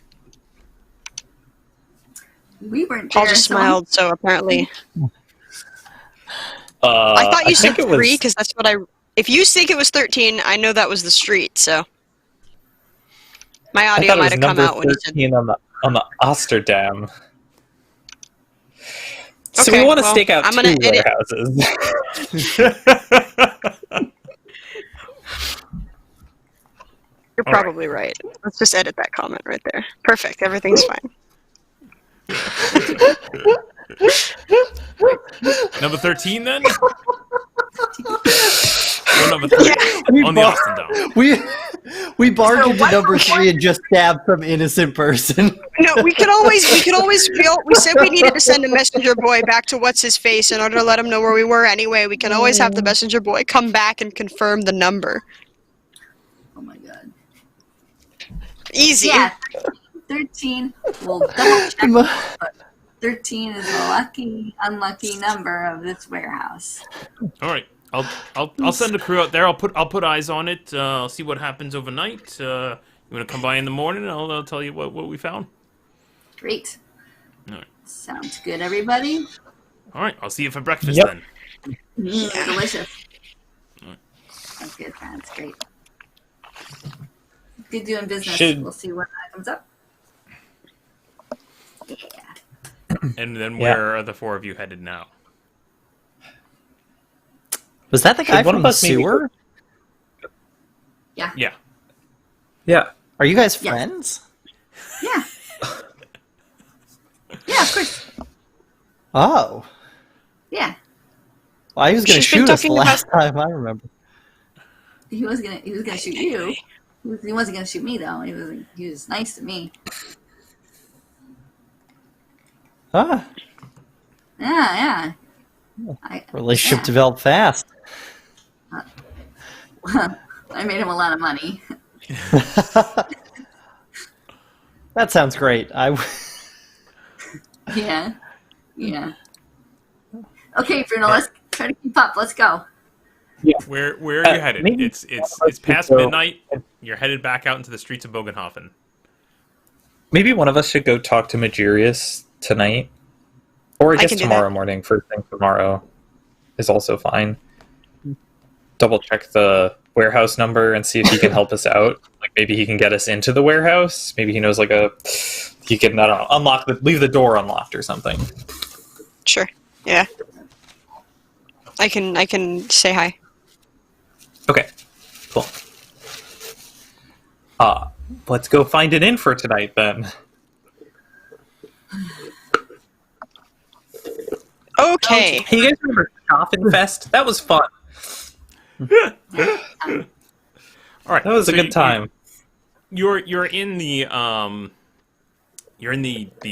We weren't Paul there. just so- smiled, so apparently. I thought you said think it 3 was- because that's what I. If you think it was 13, I know that was the street. So my I audio thought it might was have come number out when you said. 13 on the Osterdam. So Okay, we want to well, stake out I'm 2 gonna edit- warehouses. You're All right. probably right. Let's just edit that comment right there. Perfect. Everything's fine. Number 13, then? Or number 3? On the Austin Dome. We barged So into what- number 3 and just stabbed some innocent person. No, we could always. We said we needed to send a messenger boy back to what's his face in order to let him know where we were. Anyway, we can always have the messenger boy come back and confirm the number. Oh my god. Easy. Yeah. 13. We'll double check. But 13 is the unlucky number of this warehouse. All right. I'll send a crew out there. I'll put eyes on it. I'll see what happens overnight. You want to come by in the morning? And I'll tell you what we found. Great. All right. Sounds good, everybody. All right. I'll see you for breakfast Yep. then. Delicious. Alright. That's good. That's great. Good doing business. Should- We'll see what comes up. Yeah. And then Yeah. where are the 4 of you headed now? Was that the guy Should one from of the us maybe- sewer? Yeah. Yeah. Yeah. Are you guys Yes. friends? Yeah. Yeah, of course. Oh. Yeah. Well, he was going to She's been shoot us the talking about- last time, I remember. He was gonna shoot you. He wasn't gonna shoot me though. He was nice to me. Ah, Yeah. relationship yeah. developed fast. I made him a lot of money. That sounds great. Yeah. Okay, Bruno, let's try to keep up. Let's go. Where are you headed? Maybe It's let's past go- midnight. You're headed back out into the streets of Bogenhofen. Maybe one of us should go talk to Magirius tonight. Or I guess can do tomorrow that. morning. First thing tomorrow is also fine. Double check the warehouse number and see if he can help us out. Like maybe he can get us into the warehouse. Maybe he knows he can, I don't know, leave the door unlocked or something. Sure. Yeah. I can say hi. Okay, cool. Let's go find an inn for tonight then. Okay. Hey, you guys remember Schaffenfest? That was fun. All right, That was a so good time. You're in the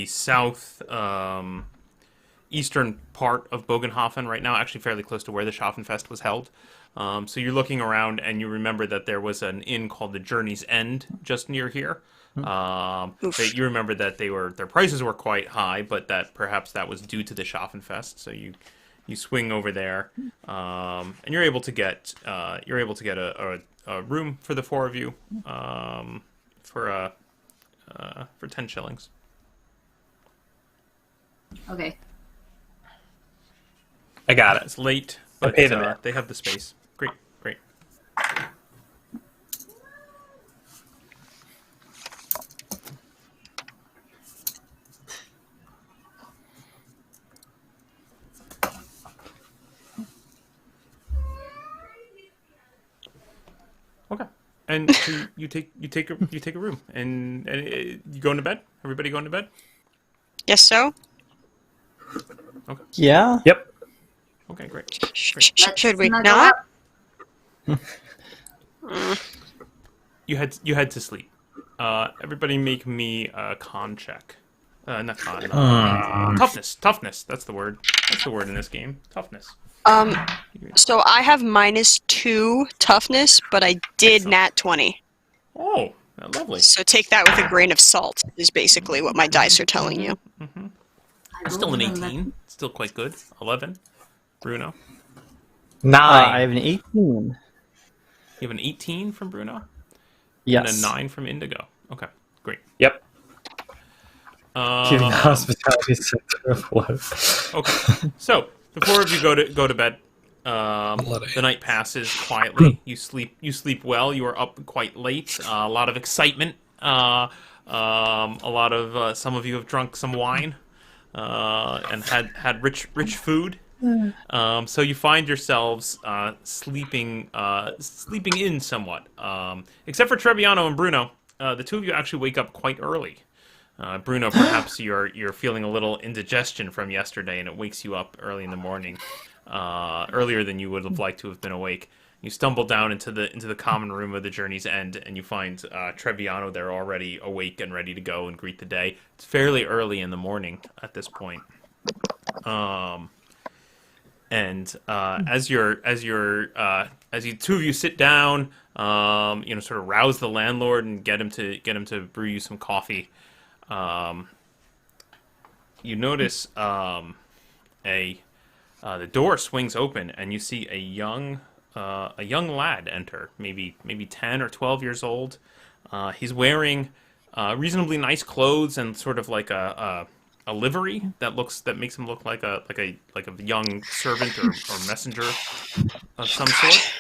south eastern part of Bogenhofen right now, actually fairly close to where the Schaffenfest was held. So you're looking around and you remember that there was an inn called the Journey's End just near here. But you remember that their prices were quite high, but that perhaps that was due to the Schaffenfest. So you swing over there, and you're able to get a room for the four of you for 10 shillings. Okay. I got it. It's late, but paid them. they have the space. Great. Okay. And so you take a room and you go into bed. Everybody going to bed? Yes, so? Yeah. Yep. Okay, great. Should we Snuggle not? up. You had to sleep. Everybody make me a con check. Not con. Toughness. That's the word. That's the word in this game. Toughness. So I have -2 toughness, but I did Excellent. nat 20. Oh, lovely. So take that with a grain of salt, is basically what my dice are telling you. Still an 18. Still quite good. 11. Bruno. 9. I have an 18. You have an 18 from Bruno? Yes. And a 9 from Indigo. Okay, great. Yep. Giving hospitality sector of love. Okay, so the four of you go to bed. The night passes quietly. You sleep well. You are up quite late. A lot of excitement. A lot of some of you have drunk some wine and had rich food. So you find yourselves sleeping in somewhat. Except for Trebbiano and Bruno, the two of you actually wake up quite early. Bruno, perhaps you're feeling a little indigestion from yesterday, and it wakes you up early in the morning, earlier than you would have liked to have been awake. You stumble down into the common room of the Journey's End, and you find Trebbiano there already awake and ready to go and greet the day. It's fairly early in the morning at this point. As you two of you sit down, sort of rouse the landlord and get him to brew you some coffee. You notice the door swings open and you see a young lad enter, maybe 10 or 12 years old. He's wearing reasonably nice clothes and sort of like a livery that makes him look like a young servant or messenger of some sort.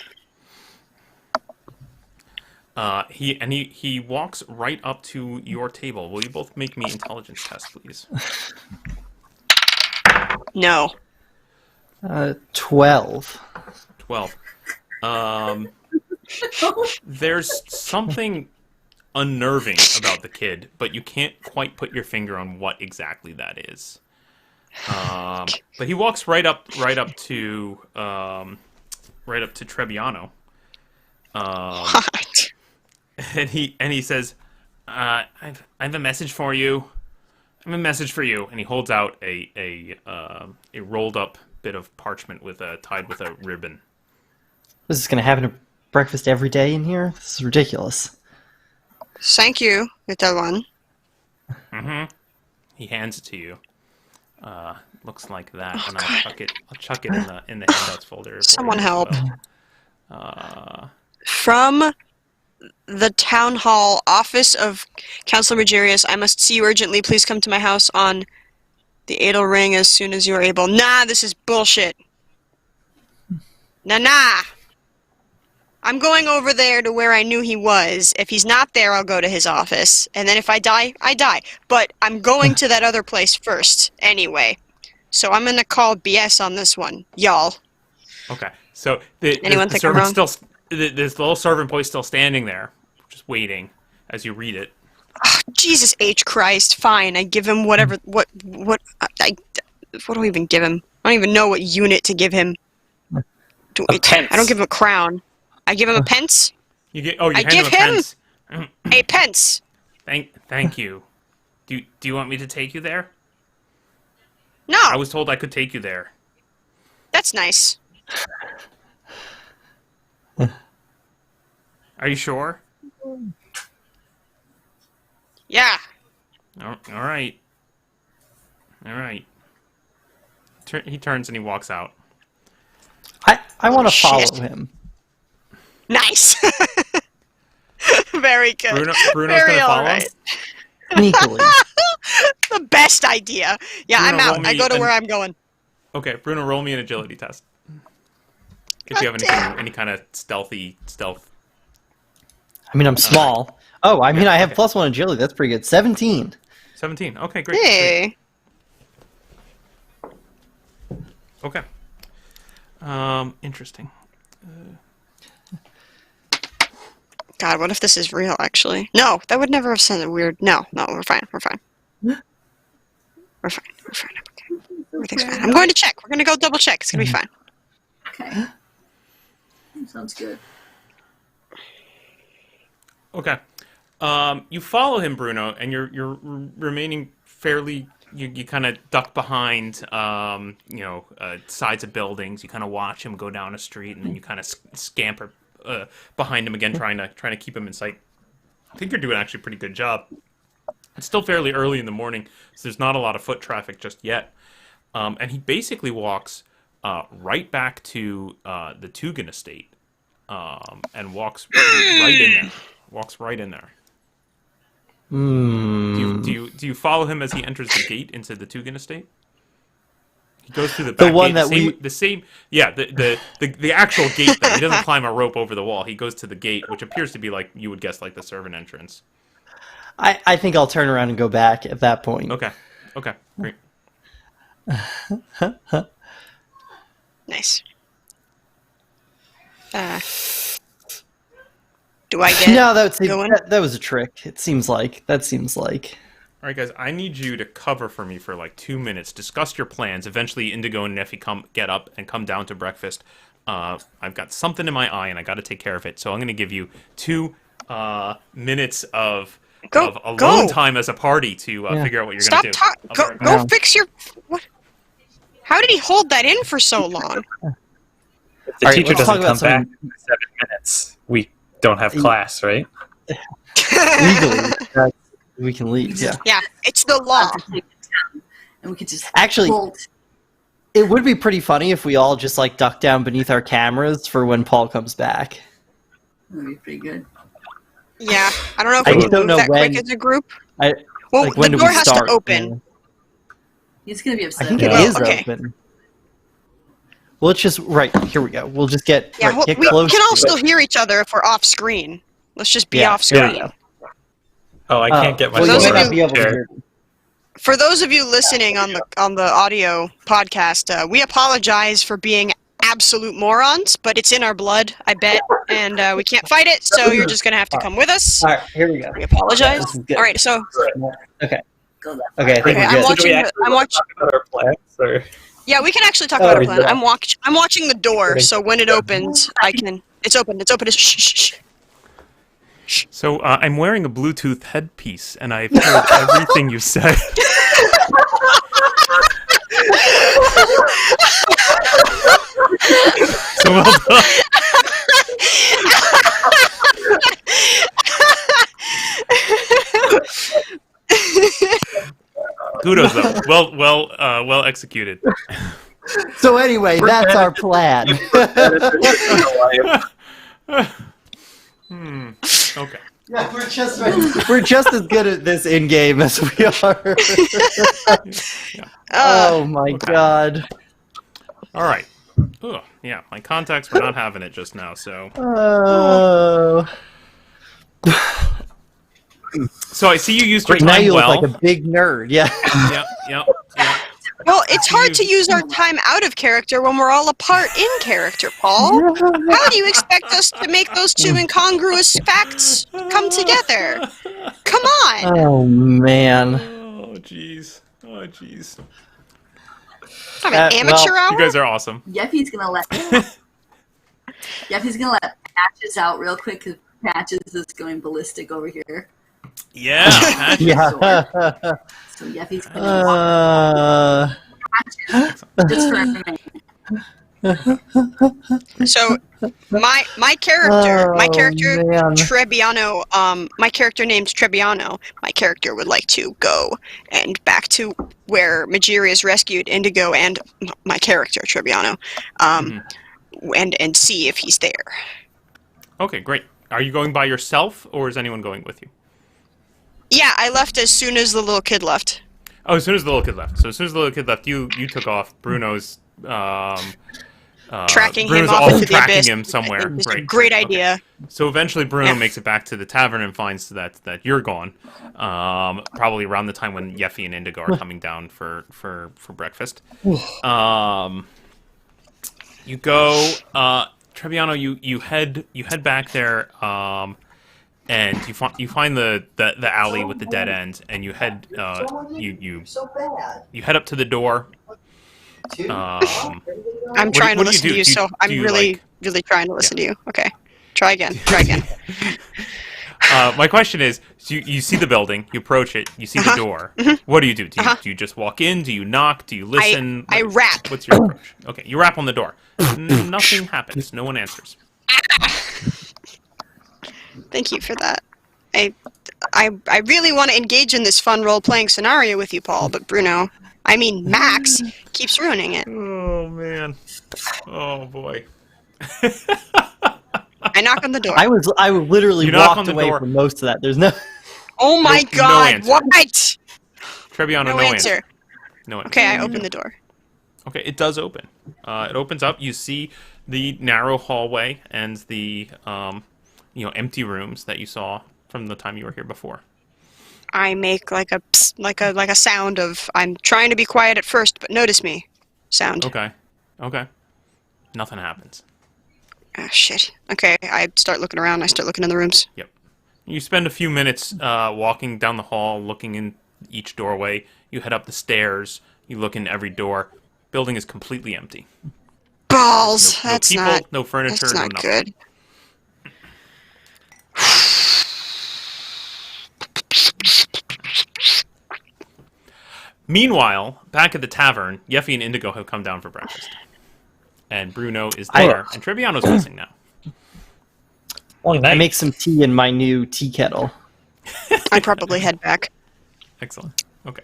He walks right up to your table. Will you both make me intelligence tests, please? No. 12. 12. There's something unnerving about the kid, but you can't quite put your finger on what exactly that is. But he walks right up to Trebbiano. What? And he says, I have a message for you. I have a message for you. And he holds out a rolled up bit of parchment tied with a ribbon. This is going to happen at breakfast every day in here? This is ridiculous. Thank you, little one. Mm-hmm. He hands it to you. looks like that, Oh, and God. I'll chuck it in the handouts folder. for you Someone as help. well. From the Town Hall Office of Councilor Magirius, I must see you urgently. Please come to my house on the Adel Ring as soon as you are able. Nah, this is bullshit. Nah. I'm going over there to where I knew he was. If he's not there, I'll go to his office. And then if I die, I die. But I'm going to that other place first, anyway. So I'm gonna call BS on this one, y'all. Okay, so the Anyone think I'm servant's wrong? still this little servant boy's still standing there, just waiting as you read it. Oh, Jesus H. Christ. Fine, I give him whatever. What do I even give him? I don't even know what unit to give him. A pence. I don't give him a crown. I give him a pence. You I hand give him a pence. A pence. Thank you. Do you want me to take you there? No, I was told I could take you there. that's nice. Are you sure? Yeah. All right. He turns and he walks out. I want to follow Shit. him. Nice. Very good. Bruno's Very gonna follow alright. him? Sneakily. The best idea. Yeah, Bruno, I'm roll out. me I go to an- where I'm going. Okay, Bruno, roll me an agility test. If you have God any kind of stealth. I mean, I'm small. Oh, I mean, I have +1 agility. That's pretty good. 17. 17. Okay, great. Hey. Great. Okay. Interesting. God, what if this is real, actually? No, that would never have sounded weird. No, we're fine. We're fine. We're fine. Okay. Everything's fine. I'm going to check. We're going to go double check. It's going to be fine. Okay. Sounds good. Okay. You follow him, Bruno, and you're remaining fairly. You kind of duck behind, sides of buildings. You kind of watch him go down a street, and then you kind of scamper behind him again, trying to keep him in sight. I think you're doing actually a pretty good job. It's still fairly early in the morning, so there's not a lot of foot traffic just yet. And he basically walks right back to the Tugan estate, and walks right in there. Walks right in there. Do you follow him as he enters the gate into the Tugan estate? He goes through the back one gate. that The actual gate. Though. He doesn't climb a rope over the wall. He goes to the gate, which appears to be like you would guess, like the servant entrance. I think I'll turn around and go back at that point. Okay, great. Nice. Do I get No, going? that was a trick. That seems like. All right, guys. I need you to cover for me for like 2 minutes. Discuss your plans. Eventually, Indigo and Yeffi get up and come down to breakfast. I've got something in my eye, and I got to take care of it. So I'm going to give you 2 minutes of alone time as a party to figure out what you're Stop going to do. talking. Go fix your. What? How did he hold that in for so long? If the All right, teacher let's talk doesn't about come back in 7 minutes, we don't have class, right? Legally, we can leave. Yeah. Yeah, it's the law. And we could just Actually, bolt. it would be pretty funny if we all just like duck down beneath our cameras for when Paul comes back. That would be pretty good. Yeah, I don't know if I we just can don't move know that when- quick as a group. I, Well, like, when the do we door has start? to open. Yeah. He's gonna be I upset. think it Well, is okay. open. Well, let's just here we go. We'll just get Yeah, get we close. can all to still it. hear each other if we're off screen. Let's just be Yeah, off there we screen. go. Oh, I can't get my well, Those you of might you- not be able to chair. hear. For those of you listening on the audio podcast, we apologize for being absolute morons, but it's in our blood, I bet, and we can't fight it. So you're just gonna have to come with us. All right, here we go. We apologize. This is good. All right, so Okay. Go that Okay, I think Okay, we're I'm good. watching. Do we actually I'm want to watching. talk about our plans, or? Yeah, we can actually talk Oh, about our plan. yeah. I'm watching the door, so when it opens, I can. It's open. It's open. Shh, shh, shh. So I'm wearing a Bluetooth headpiece, and I've heard everything you said. So well done. Kudos though. Well executed. So anyway, that's our plan. Okay. Yeah, we're just as good at this in game as we are. Oh my god. All right. Ugh, yeah, my contacts were not having it just now, so. So I see you used your Now time you well. look like a big nerd. Yeah. Yep. Well, it's hard to use our time out of character when we're all apart in character, Paul. How do you expect us to make those two incongruous facts come together? Come on! Oh man. Oh jeez. I'm an amateur hour? You guys are awesome. Yeffi's gonna let Patches out real quick because Patches is going ballistic over here. Yeah. Patches. Yeah. So Yeffi's gonna Patches just for a minute. So my character man. Trebbiano, my character named Trebbiano, my character would like to go and back to where Majiria's rescued Indigo and my character Trebbiano, and see if he's there. Okay, great. Are you going by yourself, or is anyone going with you? Yeah, I left as soon as the little kid left. Oh, as soon as the little kid left. So as soon as the little kid left, you took off. Bruno's Tracking Bruno's him off also into the tracking abyss. him somewhere. It's Right. a great idea. So eventually Bruno Yeah. makes it back to the tavern and finds that you're gone. Probably around the time when Yeffi and Indigo are coming down for breakfast. You go Trebbiano, you head back there, and you find the alley with the dead end, and you head you head up to the door. I'm trying to what do you listen do? to you, Do you- so I'm do you, really like- trying to listen to you. Okay. Try again. My question is, so you see the building, you approach it, you see the door. What do you do? Do you just walk in? Do you knock? Do you listen? I rap. What's your approach? Okay, you rap on the door. Nothing happens. No one answers. Thank you for that. I really want to engage in this fun role-playing scenario with you, Paul, but Max keeps ruining it. Oh man. Oh boy. I knock on the door. I literally You knock on walked the away door. from most of that. There's no. Oh my No god, answer. what? Trebbiano, No no answer. No answer. Okay, I open the door. Okay, it does open. It opens up. You see the narrow hallway and the empty rooms that you saw from the time you were here before. I make like a psst, like a sound of I'm trying to be quiet at first, but notice me. Sound. Okay. Nothing happens. Ah, shit. Okay, I start looking around. I start looking in the rooms. Yep. You spend a few minutes walking down the hall, looking in each doorway. You head up the stairs. You look in every door. Building is completely empty. Balls. No That's people, not. no furniture, That's no not nothing. good. Meanwhile, back at the tavern, Yeffi and Indigo have come down for breakfast. And Bruno is there, and Trebbiano's missing now. Long night. I make some tea in my new tea kettle. I probably head back. Excellent. Okay.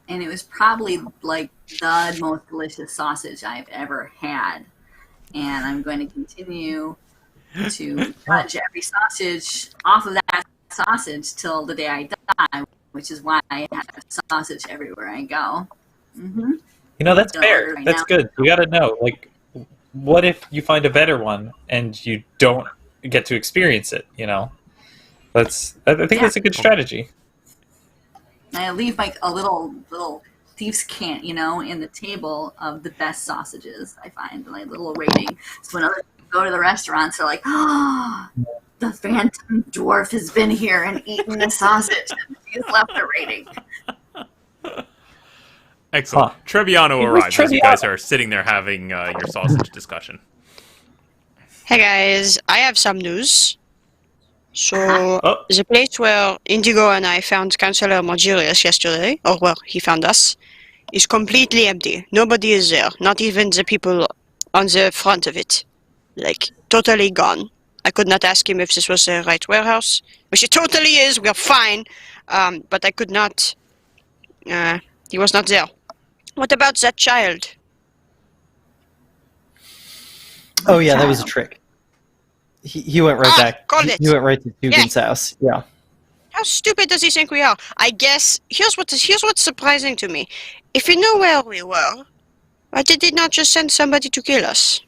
And it was probably like the most delicious sausage I've ever had. And I'm going to continue to touch every sausage off of that sausage till the day I die, which is why I have sausage everywhere I go. Mm-hmm. You know, that's Don't fair. order right That's now. good. You gotta know, like, what if you find a better one and you don't get to experience it, you know? I think that's a good strategy. I leave like a little thieves' cant, in the table of the best sausages I find, like a little rating. So when other people go to the restaurants, they're like, "Oh, the phantom dwarf has been here and eaten the sausage, and he's left a rating." Excellent. Huh. Trebbiano It was arrives as you guys Trebbiano. are sitting there having your sausage discussion. Hey guys, I have some news. So, Oh. the place where Indigo and I found Counselor Margirius yesterday, or well, he found us, is completely empty. Nobody is there, not even the people on the front of it. Like, totally gone. I could not ask him if this was the right warehouse, which it totally is, we're fine, but I could not He was not there. What about that child? Oh yeah, that was a trick. He went right back. Got it. He went right to Dugan's house. Yeah. How stupid does he think we are? I guess here's what's surprising to me. If he knew where we were, why did he not just send somebody to kill us?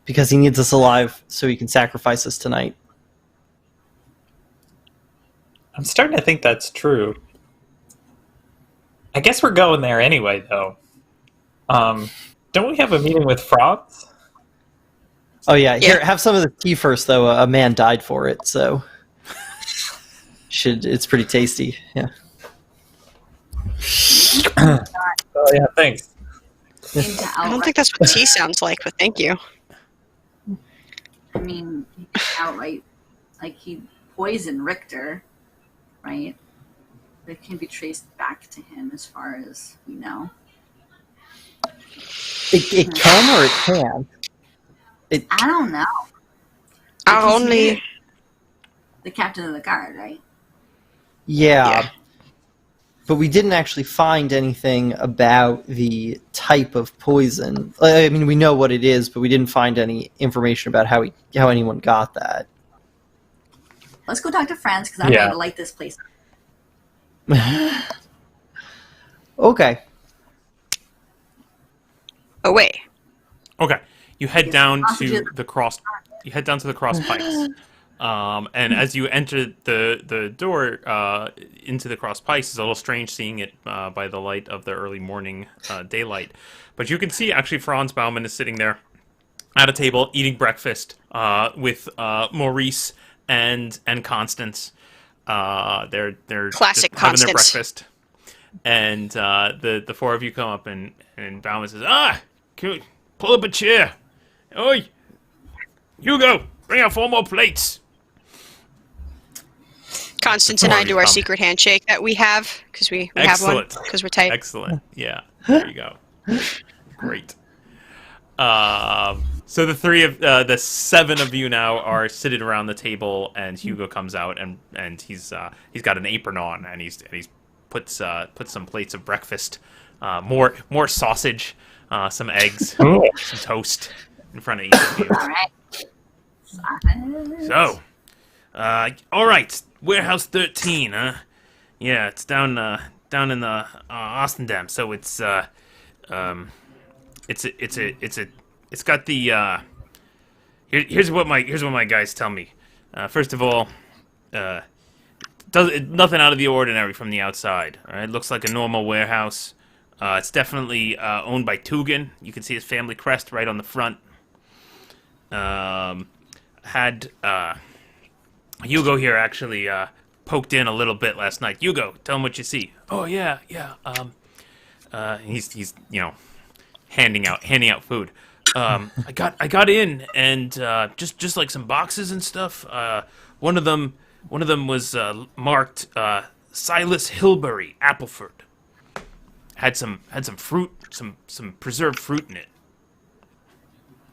Because he needs us alive so he can sacrifice us tonight. I'm starting to think that's true. I guess we're going there anyway, though. Don't we have a meeting with Franz? Oh yeah, here, have some of the tea first though. A man died for it, so it's pretty tasty. Yeah. Oh yeah, thanks. Into I don't think that's what tea sounds like, but thank you. I mean, outright, like he poisoned Richter, right? It can be traced back to him as far as we know. It can or it can. I don't know. Our Because only... he did. The captain of the guard, right? Yeah. Yeah. But we didn't actually find anything about the type of poison. I mean, we know what it is, but we didn't find any information about how anyone got that. Let's go talk to Franz because I'm ready to light this place up. Okay. Away. Okay, you head down sausages. to the cross. You head down to the cross pipes, and as you enter the door into the cross pipes, it's a little strange seeing it by the light of the early morning daylight. But you can see actually Franz Bauman is sitting there at a table eating breakfast with Maurice and Constance. They're Classic just having their Constance. breakfast, and the four of you come up and Bauman says, pull up a chair. Oi, Hugo, bring out 4 more plates. Constance and I do our secret handshake that we have, because we have one, Excellent. because we're tight. Excellent. Yeah. There you go. Great. So the 7 of you now are sitting around the table, and Hugo comes out, and he's got an apron on, and he's put some plates of breakfast, more sausage, some eggs, some toast in front of each of you. All right. So, all right, Warehouse 13, huh? Yeah, it's down in the Ostendam. So it's got the here's what my guys tell me. First of all, nothing out of the ordinary from the outside. All right, looks like a normal warehouse. It's definitely owned by Tugan. You can see his family crest right on the front. Had Hugo here actually poked in a little bit last night. Hugo, tell him what you see. Oh yeah. He's handing out food. I got in and just like some boxes and stuff. One of them was marked Silas Hilbury, Appleford. Had some fruit, some preserved fruit in it.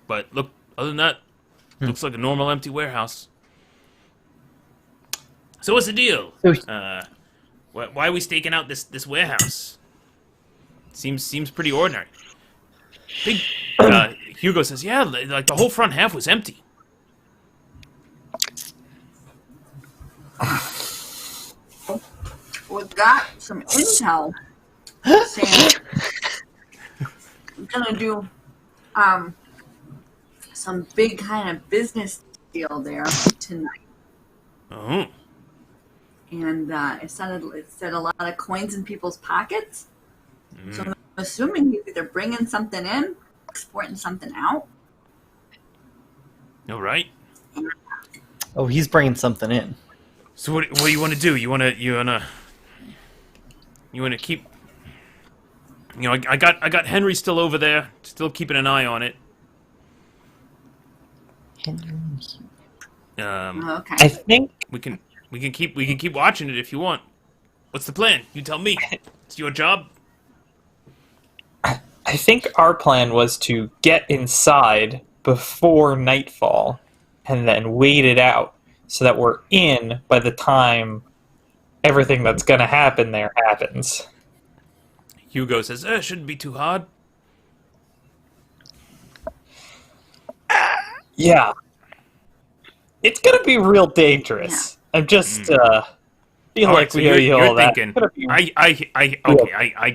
But look, other than that, looks like a normal empty warehouse. So what's the deal? Why are we staking out this warehouse? Seems pretty ordinary. Big Hugo says, yeah, like the whole front half was empty. We've got some intel saying we're gonna do some big kind of business deal there tonight. Oh. And it said a lot of coins in people's pockets. So I'm assuming he's either bringing something in, exporting something out. All right. Oh, he's bringing something in. So what do you want to do? You want to keep? I got Henry still over there, still keeping an eye on it. Okay. I think We can keep watching it if you want. What's the plan? You tell me. It's your job. I think our plan was to get inside before nightfall and then wait it out so that we're in by the time everything that's gonna happen there happens. Hugo says, shouldn't be too hard. Yeah. It's gonna be real dangerous. I'm just feel like so we owe you all that. thinking, It's gonna be I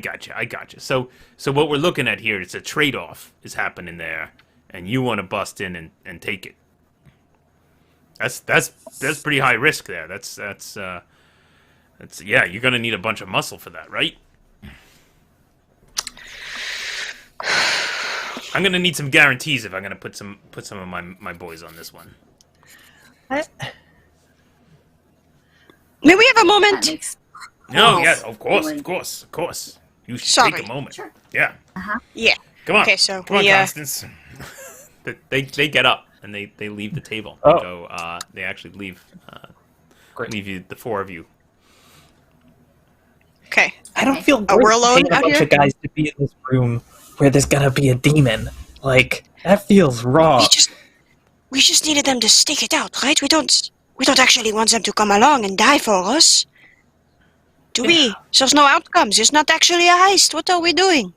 got you. So what we're looking at here is a trade-off is happening there, and you want to bust in and take it. That's pretty high risk there. That's yeah. You're gonna need a bunch of muscle for that, right? I'm gonna need some guarantees if I'm gonna put some of my boys on this one. May we have a That moment? makes No, Yes. yeah, of course. You should Sorry. take a moment. Sure. Yeah, Yeah. come on. Okay, so come on, we, Constance. they get up and they leave the table. Oh. They go. They actually leave. Great. Leave you, the four of you. Okay. I don't feel Oh, great we're alone paying a out bunch here? of guys to be in this room where there's gonna be a demon. Like, that feels wrong. We just needed them to stick it out, right? We don't actually want them to come along and die for us. Do we? There's no outcomes. It's not actually a heist. What are we doing?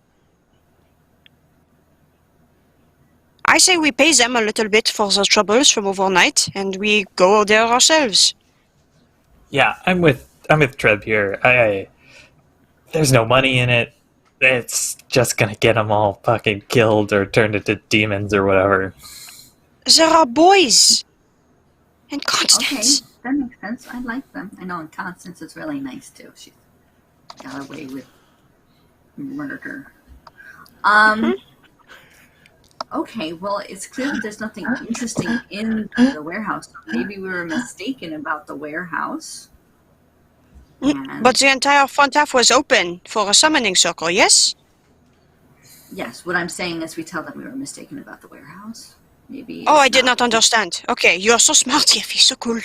I say we pay them a little bit for their troubles from overnight, and we go there ourselves. Yeah, I'm with Treb here. There's no money in it. It's just gonna get them all fucking killed or turned into demons or whatever. There are boys. And okay. Constance. That makes sense. I like them. I know, and Constance is really nice too. She's got away with murder. Okay, well, it's clear that there's nothing interesting in the warehouse. Maybe we were mistaken about the warehouse. And But the entire front half was open for a summoning circle, yes? yes, what I'm saying is we tell them we were mistaken about the warehouse. Maybe. Oh, it's I did not understand. Okay, you are so smart, Yeffi. So cool.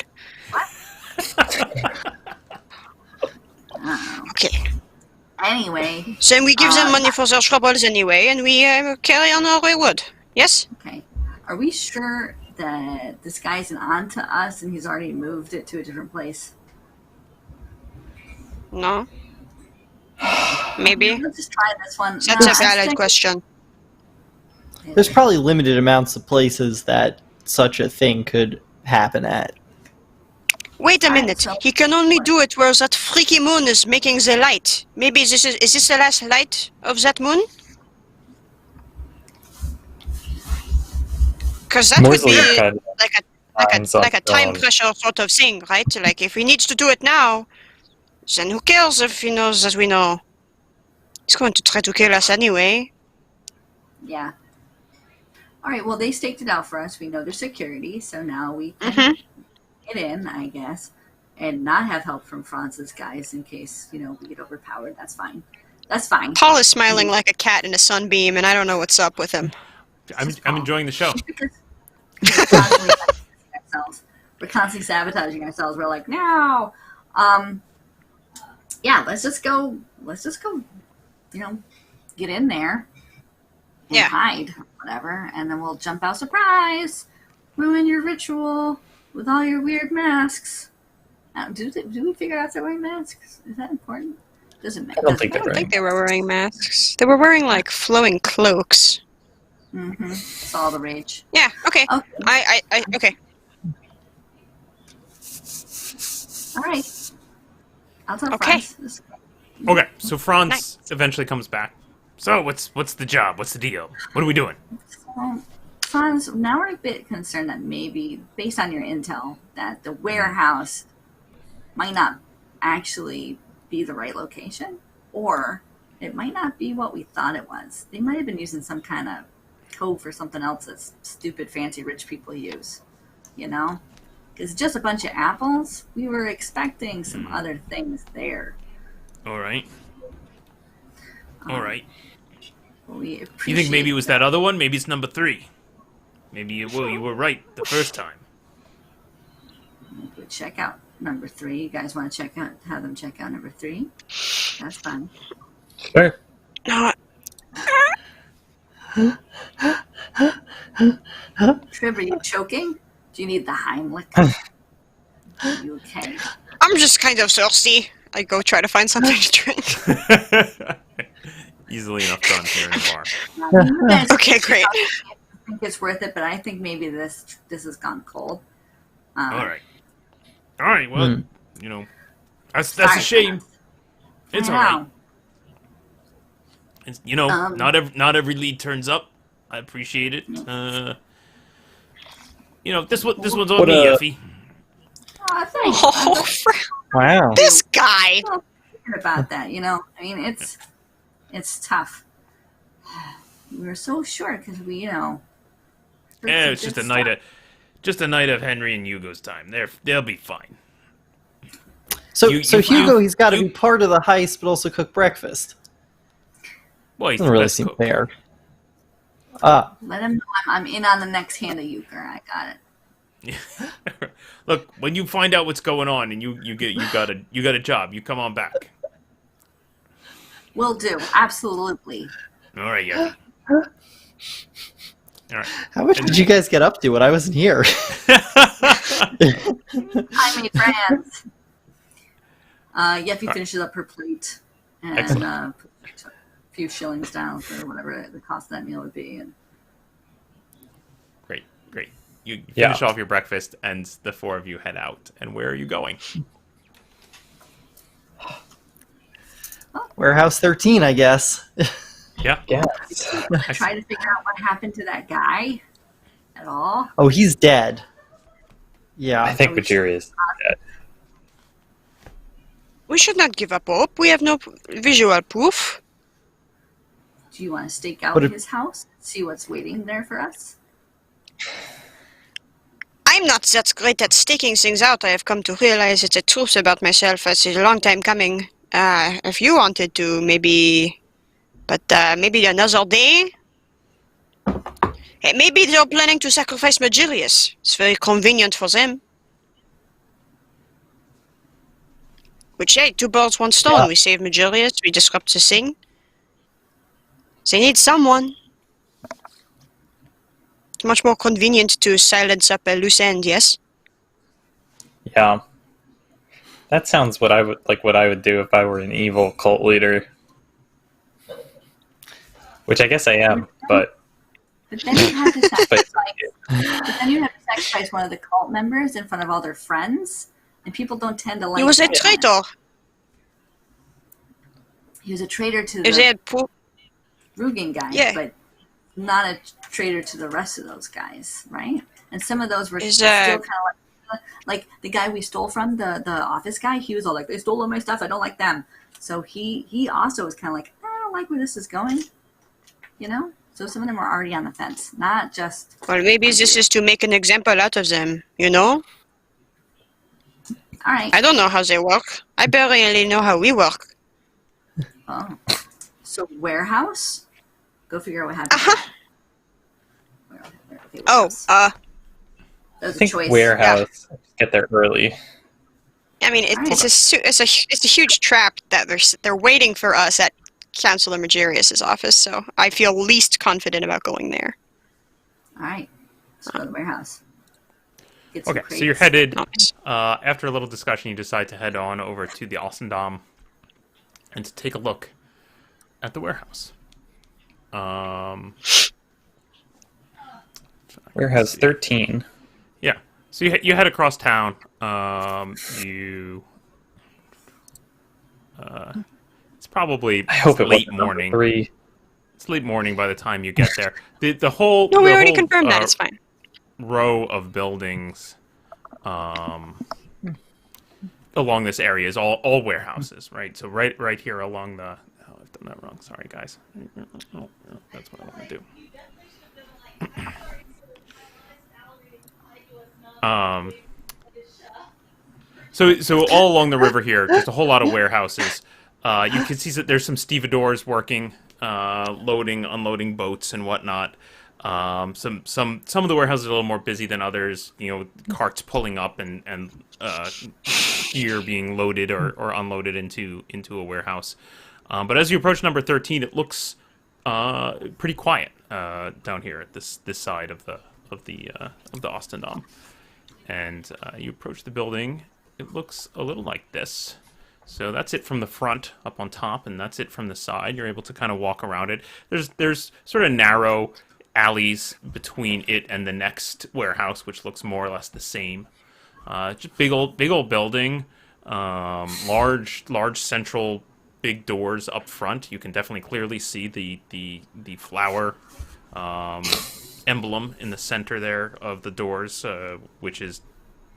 Oh. Okay. Anyway, Then we give them money for their troubles anyway, and we carry on our wayward. Yes? okay. Are we sure that this guy isn't on to us and he's already moved it to a different place? No? Maybe? Let's just try this one. That's No, a valid think- question. There's probably limited amounts of places that such a thing could happen at. Wait a Alright, minute. so- He can only do it where that freaky moon is making the light. Maybe is this the last light of that moon? Because that would Mosley be kind of like a time on. pressure sort of thing, right? Like if he needs to do it now, then who cares if he knows that we know he's going to try to kill us anyway? Yeah. All right. Well, they staked it out for us. We know their security, so now we can Mm-hmm. get in, I guess, and not have help from Franz's guys in case we get overpowered. That's fine. That's fine. Paul is smiling like a cat in a sunbeam, and I don't know what's up with him. I'm enjoying the show. Because we're constantly sabotaging ourselves. We're constantly sabotaging ourselves. We're like, no. Yeah. Let's just go. Get in there. And Yeah. hide, whatever, and then we'll jump out, surprise, ruin your ritual with all your weird masks. Do we figure out they're wearing masks? Is that important? Doesn't matter. I don't think I they're don't think they were wearing masks. They were wearing like flowing cloaks. Mm-hmm. It's all the rage. Yeah. Okay. Okay. I okay. All right. I'll tell Okay. Franz. Okay, so Franz Nice. eventually comes back. So what's the job? What's the deal? What are we doing? Franz, now we're a bit concerned that maybe, based on your intel, that the warehouse might not actually be the right location, or it might not be what we thought it was. They might have been using some kind of code for something else that stupid, fancy, rich people use. Because just a bunch of apples, we were expecting some other things there. All right. All right. We You think maybe appreciate it was that other one? Maybe it's number 3. Maybe you were right the first time. We'll check out number 3. You guys want to have them check out number 3? That's fun. Sure. No, Trib, are you choking? Do you need the Heimlich? Are you okay? I'm just kind of thirsty. I go try to find something to drink. Easily enough done here in the bar. You guys Okay, great. think it's worth it, but I think maybe this has gone cold. All right. Well, Hmm. you know, that's Sorry, a shame. Dennis. It's I all right. know. It's, you know, not every lead turns up. I appreciate it. You know, this one's on What, me, Yeffi. Oh, thanks. Oh, Wow. this guy. I'm thinking about that. You know, I mean, it's tough. We were so short because we, you know. Yeah, it's just a night of Henry and Hugo's time. They'll be fine. So You- so you- Hugo, he's got to you- be part of the heist, but also cook breakfast. Well, he's Doesn't the really best seem cook. fair. Let him know I'm in on the next hand of euchre. I got it. Look, when you find out what's going on and you got a job, you come on back. Will do. Absolutely. All right, Yeffi. All right. How much did you guys get up to when I wasn't here? I made friends. Yeffi finishes up her plate and puts a few shillings down for whatever the cost of that meal would be. And Great. You Yeah. finish off your breakfast, and the four of you head out. And where are you going? Warehouse 13, I guess. Yeah. Yes. try to figure out what happened to that guy at all. Oh, he's dead. Yeah. I think Majiri is dead. We should not give up hope. We have no visual proof. Do you want to stake out But if- his house? See what's waiting there for us? I'm not that great at staking things out. I have come to realize it's a truth about myself. It's a long time coming. If you wanted to, maybe... But maybe another day? Hey, maybe they're planning to sacrifice Magirius. It's very convenient for them. Which, hey, two birds, one stone. Yeah. We save Magirius, we disrupt the thing. They need someone. It's much more convenient to silence up a loose end, yes? Yeah. That sounds what I would do if I were an evil cult leader. Which I guess I am, but But then you have to but sacrifice one of the cult members in front of all their friends, and people don't tend to like. He was a that. traitor. He was a traitor to If they the had proof. Rugen guys, Yeah. but not a traitor to the rest of those guys, right? And some of those were Is, still kind of like the guy we stole from, the office guy. He was all like, "They stole all my stuff. I don't like them." So he also was kind of like, "I don't like where this is going," you know. So some of them were already on the fence, not just. Well, maybe this is to make an example out of them, you know? All right. I don't know how they work. I barely know how we work. Oh. So warehouse? Go figure out what happened. Uh-huh. Okay, Oh, warehouse. That I was a think choice. warehouse. Get there early. I mean, it's a huge trap that they're waiting for us at Councilor Magirius' office, so I feel least confident about going there. All right. Let's go to the warehouse. Get some Okay, so crates. you're headed. Nice. After a little discussion, you decide to head on over to the Ossendam and to take a look at the warehouse. Warehouse 13. Yeah. So you head across town. It's probably I hope it late wasn't number morning. 3. It's late morning by the time you get there. The whole No, we the already whole, confirmed that. It's fine. row of buildings along this area is all warehouses, right? So right here along the. Oh, I've done that wrong. Sorry, guys. Oh, that's what I want to do. So all along the river here, just a whole lot of warehouses. You can see that there's some stevedores working, loading, unloading boats and whatnot. Some of the warehouses are a little more busy than others. You know, carts pulling up and gear being loaded or unloaded into a warehouse. But as you approach number 13, it looks pretty quiet down here at this side of the Ostendam. And you approach the building. It looks a little like this. So that's it from the front up on top, and that's it from the side. You're able to kind of walk around it. There's sort of narrow alleys between it and the next warehouse, which looks more or less the same. Just big old building, large central big doors up front. You can definitely clearly see the flower emblem in the center there of the doors, which is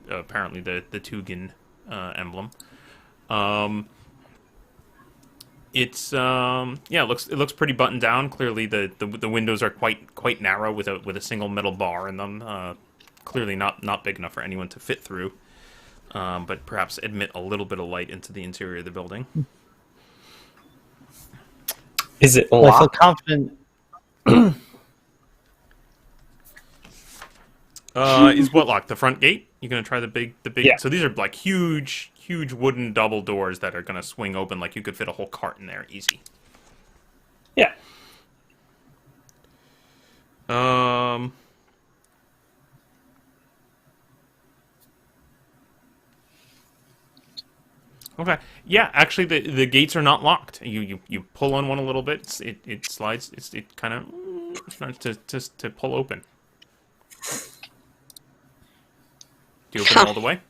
apparently the Tugin emblem. It looks pretty buttoned down. Clearly, the windows are quite narrow with a single metal bar in them. Clearly not big enough for anyone to fit through, but perhaps admit a little bit of light into the interior of the building. Is it Well, I feel locked? confident. Is what locked? The front gate? You're gonna try the big? Yeah. So these are like huge wooden double doors that are gonna swing open. Like you could fit a whole cart in there, easy. Yeah. Okay. Yeah, actually, the gates are not locked. You pull on one a little bit, it slides. It kind of starts to pull open. Do you open it all the way?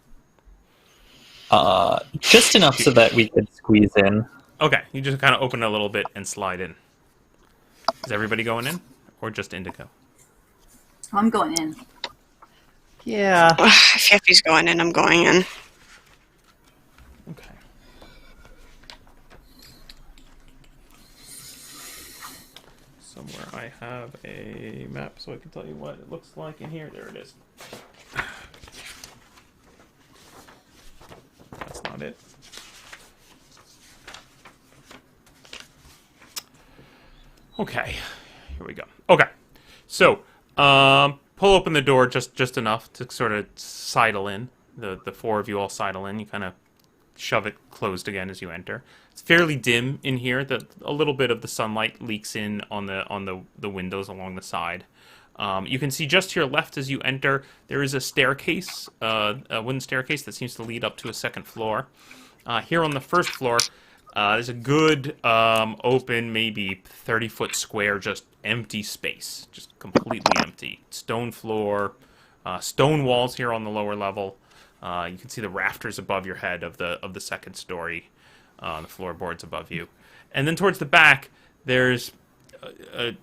Just enough so that we could squeeze in. Okay, you just kind of open it a little bit and slide in. Is everybody going in, or just Indigo? I'm going in. Yeah. If Yeffi's going in, I'm going in. Okay. Somewhere I have a map so I can tell you what it looks like in here. There it is. That's not it. Okay, here we go. Okay, so pull open the door just enough to sort of sidle in. The four of you all sidle in. You kind of shove it closed again as you enter. It's fairly dim in here. A little bit of the sunlight leaks in on the windows along the side. You can see just to your left as you enter, there is a staircase, a wooden staircase that seems to lead up to a second floor. Here on the first floor, there's a good open, maybe 30-foot square, just empty space, just completely empty. Stone floor, stone walls here on the lower level. You can see the rafters above your head of the second story, the floorboards above you, and then towards the back, there's a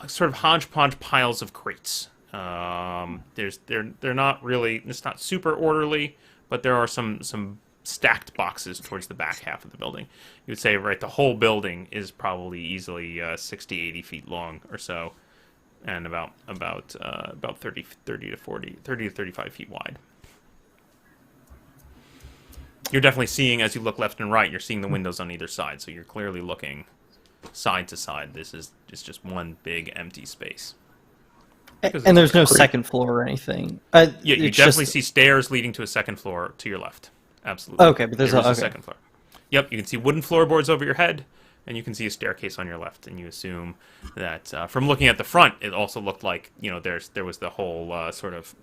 sort of hodgepodge piles of crates. They're not really, it's not super orderly, but there are some stacked boxes towards the back half of the building. You would say, right, the whole building is probably easily 60, 80 feet long or so, and about 30 to 35 feet wide. You're definitely seeing, as you look left and right, you're seeing the windows on either side, so you're clearly looking side to side. This is just one big empty space. And there's no second floor or anything. Yeah, you It's definitely just- see stairs leading to a second floor to your left. Absolutely. Okay, but there's There is a- a okay. second floor. Yep, you can see wooden floorboards over your head, and you can see a staircase on your left, and you assume that from looking at the front, it also looked like there was the whole sort of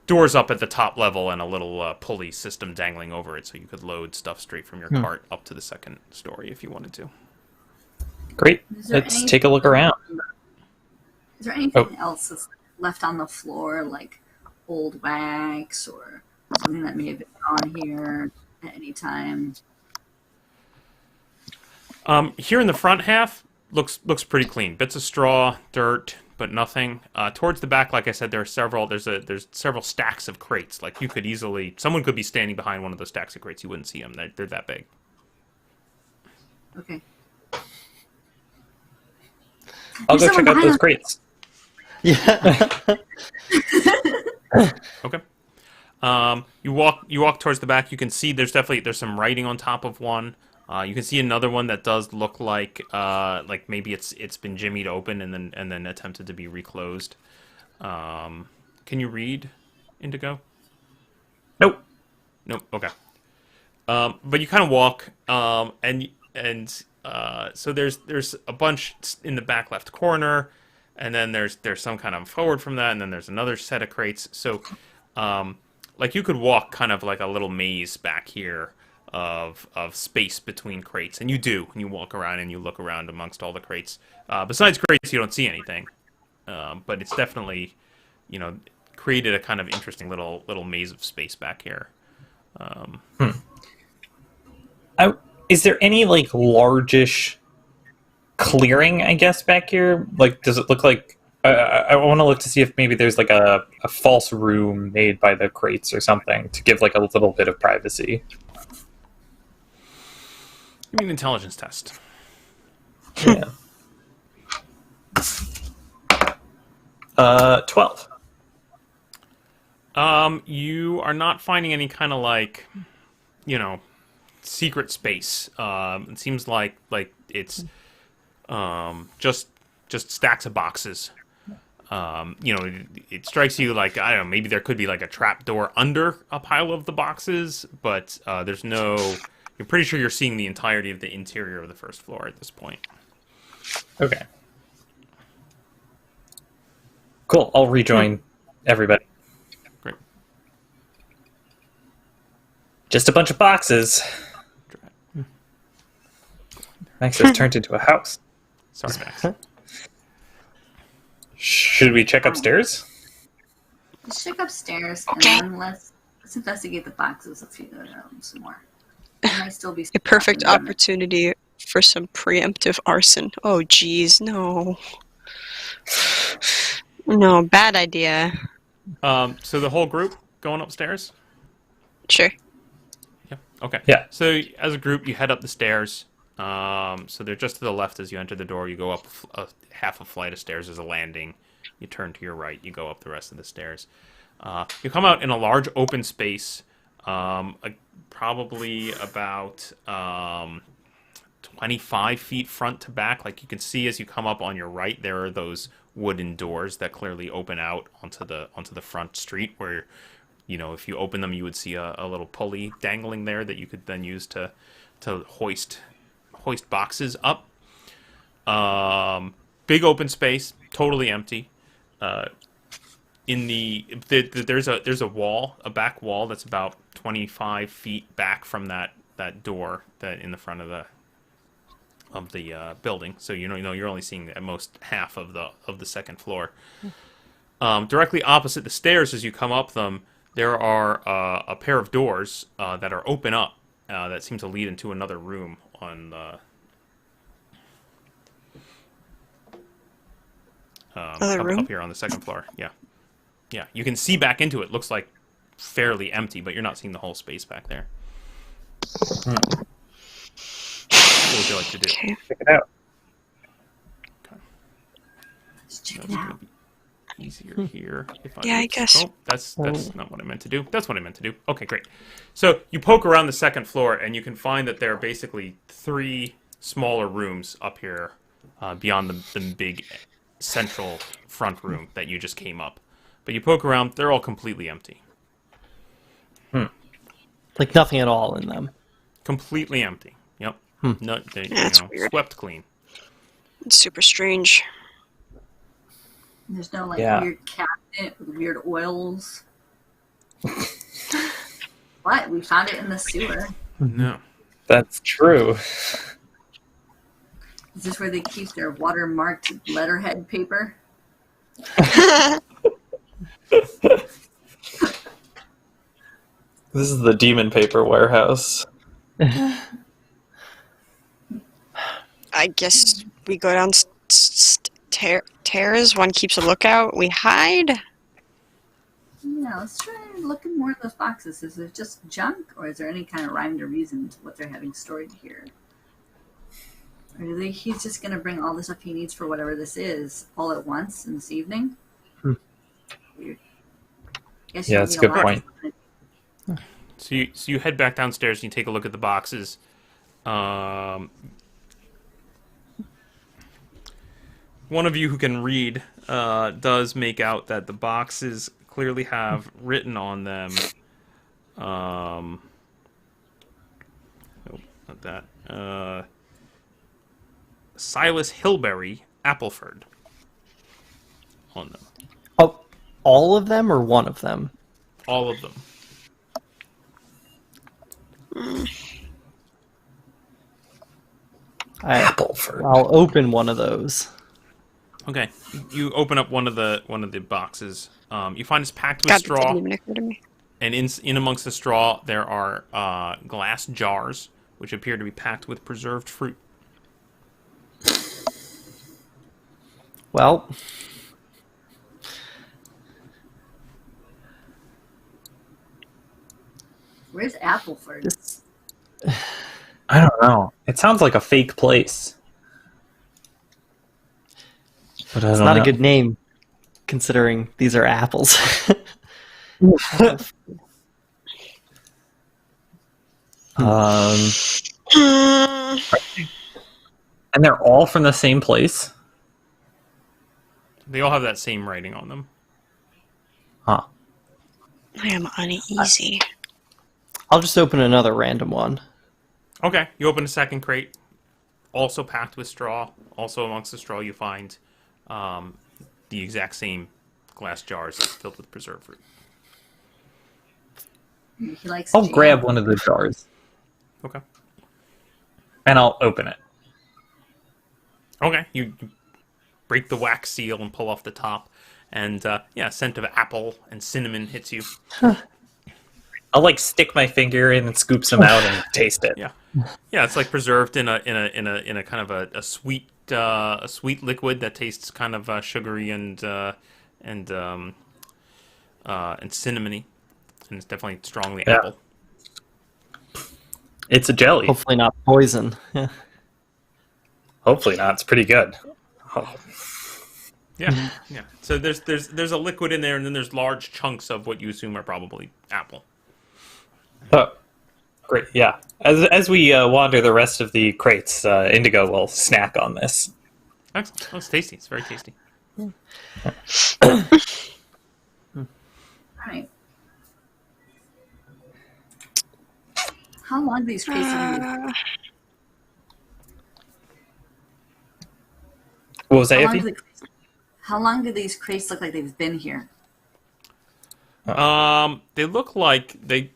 doors up at the top level and a little pulley system dangling over it, so you could load stuff straight from your cart up to the second story if you wanted to. Great. Is there Let's take a look around. Is there anything else that's left on the floor, like old wax or something that may have been on here at any time? Here in the front half, looks pretty clean. Bits of straw, dirt, but nothing. Towards the back, like I said, there's several stacks of crates. Like you could easily, someone could be standing behind one of those stacks of crates. You wouldn't see them. They're that big. Okay. I'll There's go check someone out those behind crates. Yeah. Okay. You walk towards the back. You can see there's some writing on top of one. You can see another one that does look like maybe it's been jimmied open and then attempted to be reclosed. Can you read, Indigo? Nope. Nope. Okay. But you kind of walk, so there's a bunch in the back left corner, and then there's some kind of forward from that, and then there's another set of crates. So, like you could walk kind of like a little maze back here, of space between crates, and you do. And you walk around and you look around amongst all the crates. Besides crates, you don't see anything, but it's definitely, created a kind of interesting little maze of space back here. Is there any like largish clearing, I guess, back here? Like, does it look like? I want to look to see if maybe there's like a false room made by the crates or something to give like a little bit of privacy. Give me an intelligence test. Yeah. 12. You are not finding any kind of like, secret space. It seems like it's just stacks of boxes. It strikes you like, I don't know, maybe there could be like a trap door under a pile of the boxes, but there's no. You're pretty sure you're seeing the entirety of the interior of the first floor at this point. Okay. Cool. I'll rejoin everybody. Great. Just a bunch of boxes. Max has turned into a house. Sorry, Max. Should we check upstairs? Let's check upstairs, Okay. and then let's investigate the boxes some more. There might still be A perfect stuff in them. opportunity for some preemptive arson. Oh, geez, no. No, bad idea. So the whole group going upstairs? Sure. Yeah. Okay. Yeah. So as a group, you head up the stairs. So they're just to the left as you enter the door. You go up half a flight of stairs. There's a landing. You turn to your right. You go up the rest of the stairs. You come out in a large open space, probably about 25 feet front to back. Like you can see as you come up on your right, there are those wooden doors that clearly open out onto the front street where, if you open them, you would see a little pulley dangling there that you could then use to hoist boxes up. Big open space, totally empty. There's a wall, a back wall that's about 25 feet back from that door that in the front of the building. So you're only seeing at most half of the second floor. Directly opposite the stairs as you come up them, there are a pair of doors that are open up that seem to lead into another room on the room? up here on the second floor. Yeah, you can see back into it. Looks like fairly empty, but you're not seeing the whole space back there. What would you like to do? Okay. Check it out. Let's check That's it gonna out. be easier here. Yeah, I guess. Oh, that's not what I meant to do. That's what I meant to do. Okay, great. So you poke around the second floor, and you can find that there are basically 3 smaller rooms up here beyond the big central front room that you just came up. But you poke around, they're all completely empty. Like nothing at all in them. Completely empty. Yep. No, That's weird. swept clean. It's super strange. There's no Yeah. weird cabinet with weird oils. What? We found it in the sewer. No. That's true. Is this where they keep their watermarked letterhead paper? This is the demon paper warehouse. I guess we go down stairs. One keeps a lookout. We hide. Yeah, let's try and look in more of those boxes. Is it just junk, or is there any kind of rhyme or reason to what they're having stored here? Or do they, he's just going to bring all the stuff he needs for whatever this is all at once in this evening? Weird. Guess Yeah, you that's a need good lot point. of- So you head back downstairs and you take a look at the boxes. One of you who can read does make out that the boxes clearly have written on them. Oh, not that. Silas Hilberry Appleford on them. Oh, all of them or one of them? All of them. Appleford. I'll open one of those. Okay, you open up one of the boxes. You find it's packed with God, that straw, didn't even occur to me. and in amongst the straw there are glass jars which appear to be packed with preserved fruit. Well, Where's Appleford? this, I don't know. It sounds like a fake place. But I it's don't not know. a good name, considering these are apples. Um, and they're all from the same place? They all have that same writing on them. Huh. I am uneasy. I'll just open another random one. Okay, you open a second crate, also packed with straw. Also amongst the straw you find the exact same glass jars filled with preserved fruit. He likes I'll jam. grab one of the jars Okay. and I'll open it. Okay, you break the wax seal and pull off the top, and yeah, scent of apple and cinnamon hits you. I'll like stick my finger in and scoop some out and taste it. Yeah, yeah, it's like preserved in a kind of a sweet liquid that tastes kind of sugary and cinnamony, and it's definitely strongly Yeah. apple. It's a jelly. Hopefully not poison. Yeah. Hopefully not. It's pretty good. Oh. Yeah, yeah. So there's a liquid in there, and then there's large chunks of what you assume are probably apple. Oh, great. Yeah. As we wander the rest of the crates, Indigo will snack on this. Excellent. Oh, it's tasty. It's very tasty. Right. How long do these crates have What was that, Yeffi? How long do these crates look like they've been here? They look like they.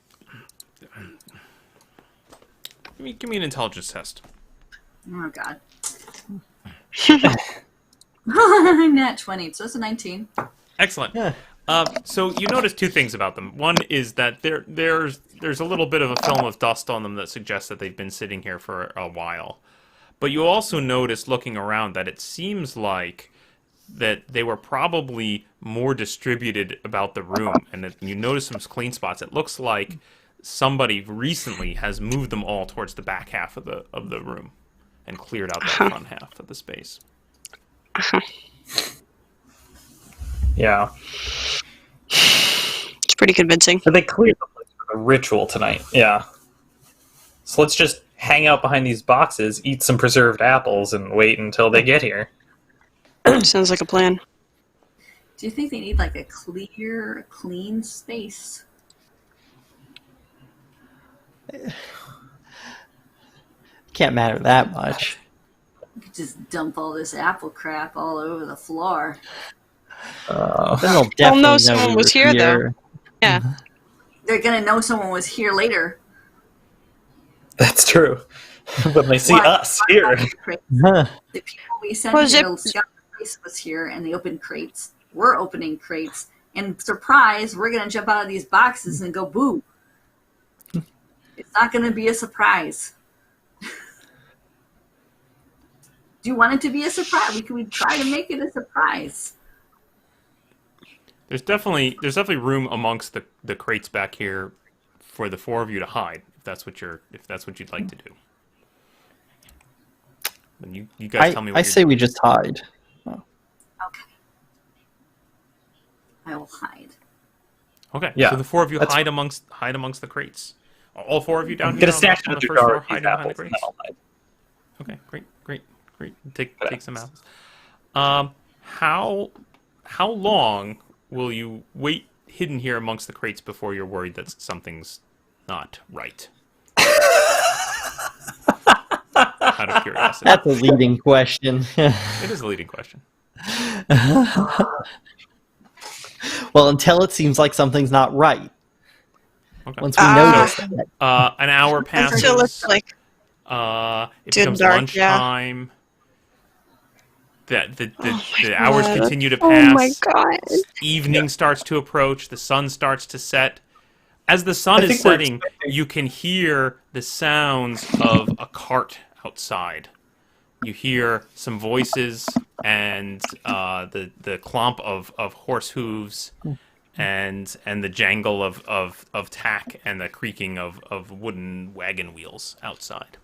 Give me an intelligence test. Oh god. Nat 20, so it's a 19. Excellent. Yeah. So you notice two things about them. One is that there's a little bit of a film of dust on them that suggests that they've been sitting here for a while. But you also notice, looking around, that it seems like that they were probably more distributed about the room, and that you notice some clean spots. It looks like somebody recently has moved them all towards the back half of the room and cleared out that front half of the space. Yeah. It's pretty convincing. So they cleared the place for the ritual tonight. Yeah. So let's just hang out behind these boxes, eat some preserved apples, and wait until they get here. Sounds like a plan. Do you think they need like a clear, clean space? Can't matter that much. You could just dump all this apple crap all over the floor. Then they'll definitely no, know someone we was were here, though. Yeah. They're gonna know someone was here later. That's true. When they see Why? us here. Huh. The people we sent Was here it- to scout the place was here, and they opened crates. We're opening crates, and surprise, we're gonna jump out of these boxes and go boo. It's not gonna be a surprise. Do you want it to be a surprise? We could try to make it a surprise. There's definitely room amongst the crates back here for the four of you to hide, if that's what you'd like to do. And you guys tell me what I you're say we just hide. Okay. I will hide. Okay. Yeah, So the four of you that's- hide amongst the crates. All four of you down here Get a on snack the in the first jar floor, of these hiding behind the apples, and crates. then I'll hide. Okay, great. Take some apples. How long will you wait hidden here amongst the crates before you're worried that something's not right? Out of curiosity. That's a leading question. It is a leading question. Well, until it seems like something's not right. Okay. Once we notice that. An hour passes. Until it's like, It Good becomes dark, yeah. lunchtime. The Oh my the hours God. continue to Oh pass. my god. Evening starts to approach. The sun starts to set. As the sun I is think we're setting, expecting- you can hear the sounds of a cart outside. You hear some voices and the clomp of horse hooves and the jangle of tack and the creaking of wooden wagon wheels outside.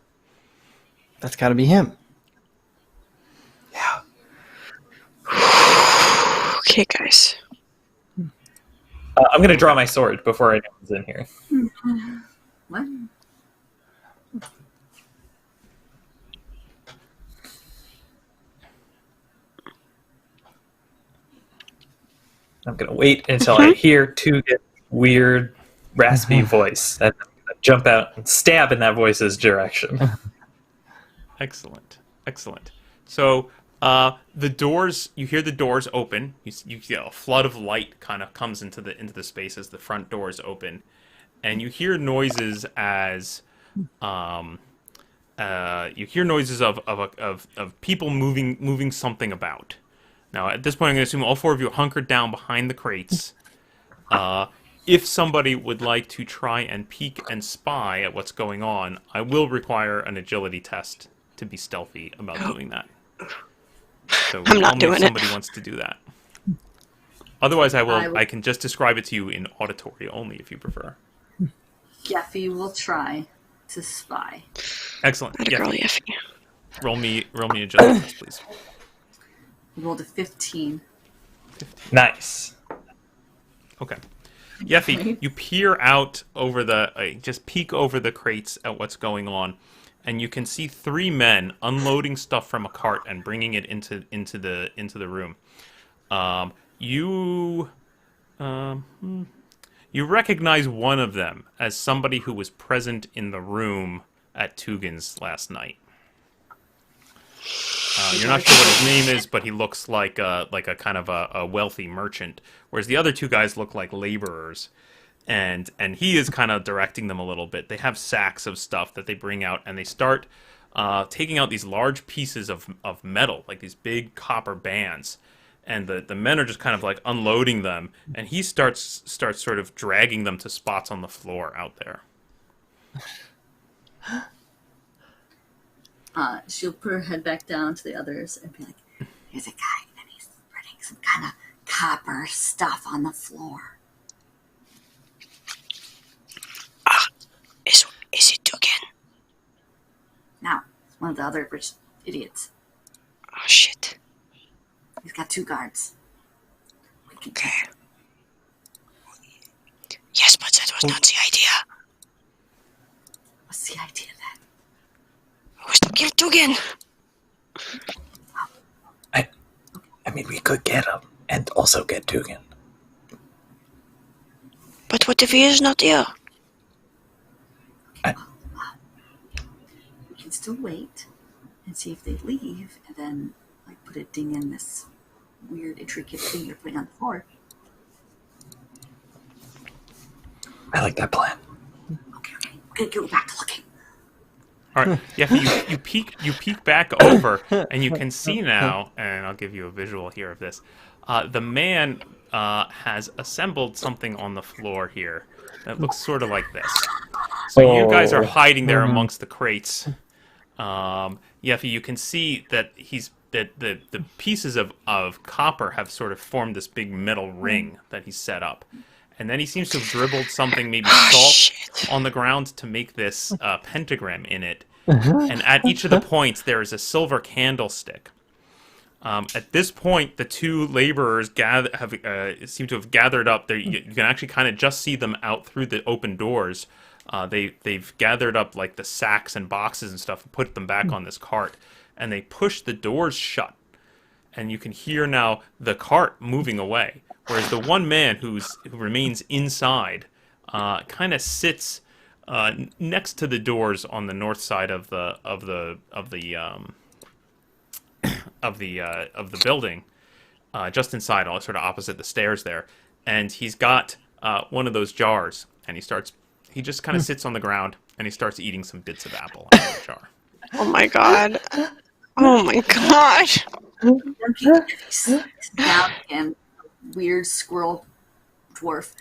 That's got to be him. Yeah. Okay, guys. I'm gonna draw my sword before anyone's in here. What? I'm gonna wait until I hear Tugan's weird, raspy voice, and I'm gonna jump out and stab in that voice's direction. Excellent, excellent. So the doors, you hear the doors open. You get a flood of light kind of comes into the space as the front doors open, and you hear noises as you hear noises of people moving something about. Now at this point, I'm going to assume all four of you are hunkered down behind the crates. If somebody would like to try and peek and spy at what's going on, I will require an agility test to be stealthy about doing that. So I'm not only doing if it. somebody wants to do that. Otherwise, I will- I can just describe it to you in auditory only if you prefer. Yeffi will try to spy. Excellent. Not a Yeah. girl, Yeffi. Roll me agility test, please. Rolled a 15. Nice. Okay. Yeffi, you peer out over just peek over the crates at what's going on, and you can see three men unloading stuff from a cart and bringing it into the room. You recognize one of them as somebody who was present in the room at Tugan's last night. You're not sure what his name is, but he looks like a kind of a wealthy merchant, whereas the other two guys look like laborers. And he is kind of directing them a little bit. They have sacks of stuff that they bring out, and they start taking out these large pieces of metal, like these big copper bands. And the men are just kind of like unloading them, and he starts sort of dragging them to spots on the floor out there. She'll put her head back down to the others and be like, "Here's a guy, and he's spreading some kind of copper stuff on the floor." Is it Dugan? Now, it's one of the other rich idiots. Oh shit. He's got 2 guards. We can Okay. Yes, but that was not the idea. What's the idea then? It was to kill Dugan. I mean, we could get him and also get Tugan. But what if he is not here? We can still wait and see if they leave, and then like put a ding in this weird, intricate thing you're putting on the floor. I like that plan. Okay. We're gonna go back to looking. All right, yeah. You peek back over, and you can see now. And I'll give you a visual here of this. The man has assembled something on the floor here that looks sort of like this. So you guys are hiding there amongst the crates. Yeffi, you can see that the pieces of copper have sort of formed this big metal ring that he's set up. And then he seems to have dribbled something, maybe salt, Shit. on the ground to make this pentagram in it. And at each of the points, there is a silver candlestick. At this point, the 2 laborers seem to have gathered up. You can actually kind of just see them out through the open doors. They've gathered up like the sacks and boxes and stuff and put them back on this cart. And they push the doors shut. And you can hear now the cart moving away. Whereas the one man who remains inside kind of sits next to the doors on the north side of the building, just inside, sort of opposite the stairs there. And he's got one of those jars, and he just kind of sits on the ground and he starts eating some bits of apple out of the jar. Oh my god. Oh my god. He's down again, weird squirrel dwarf,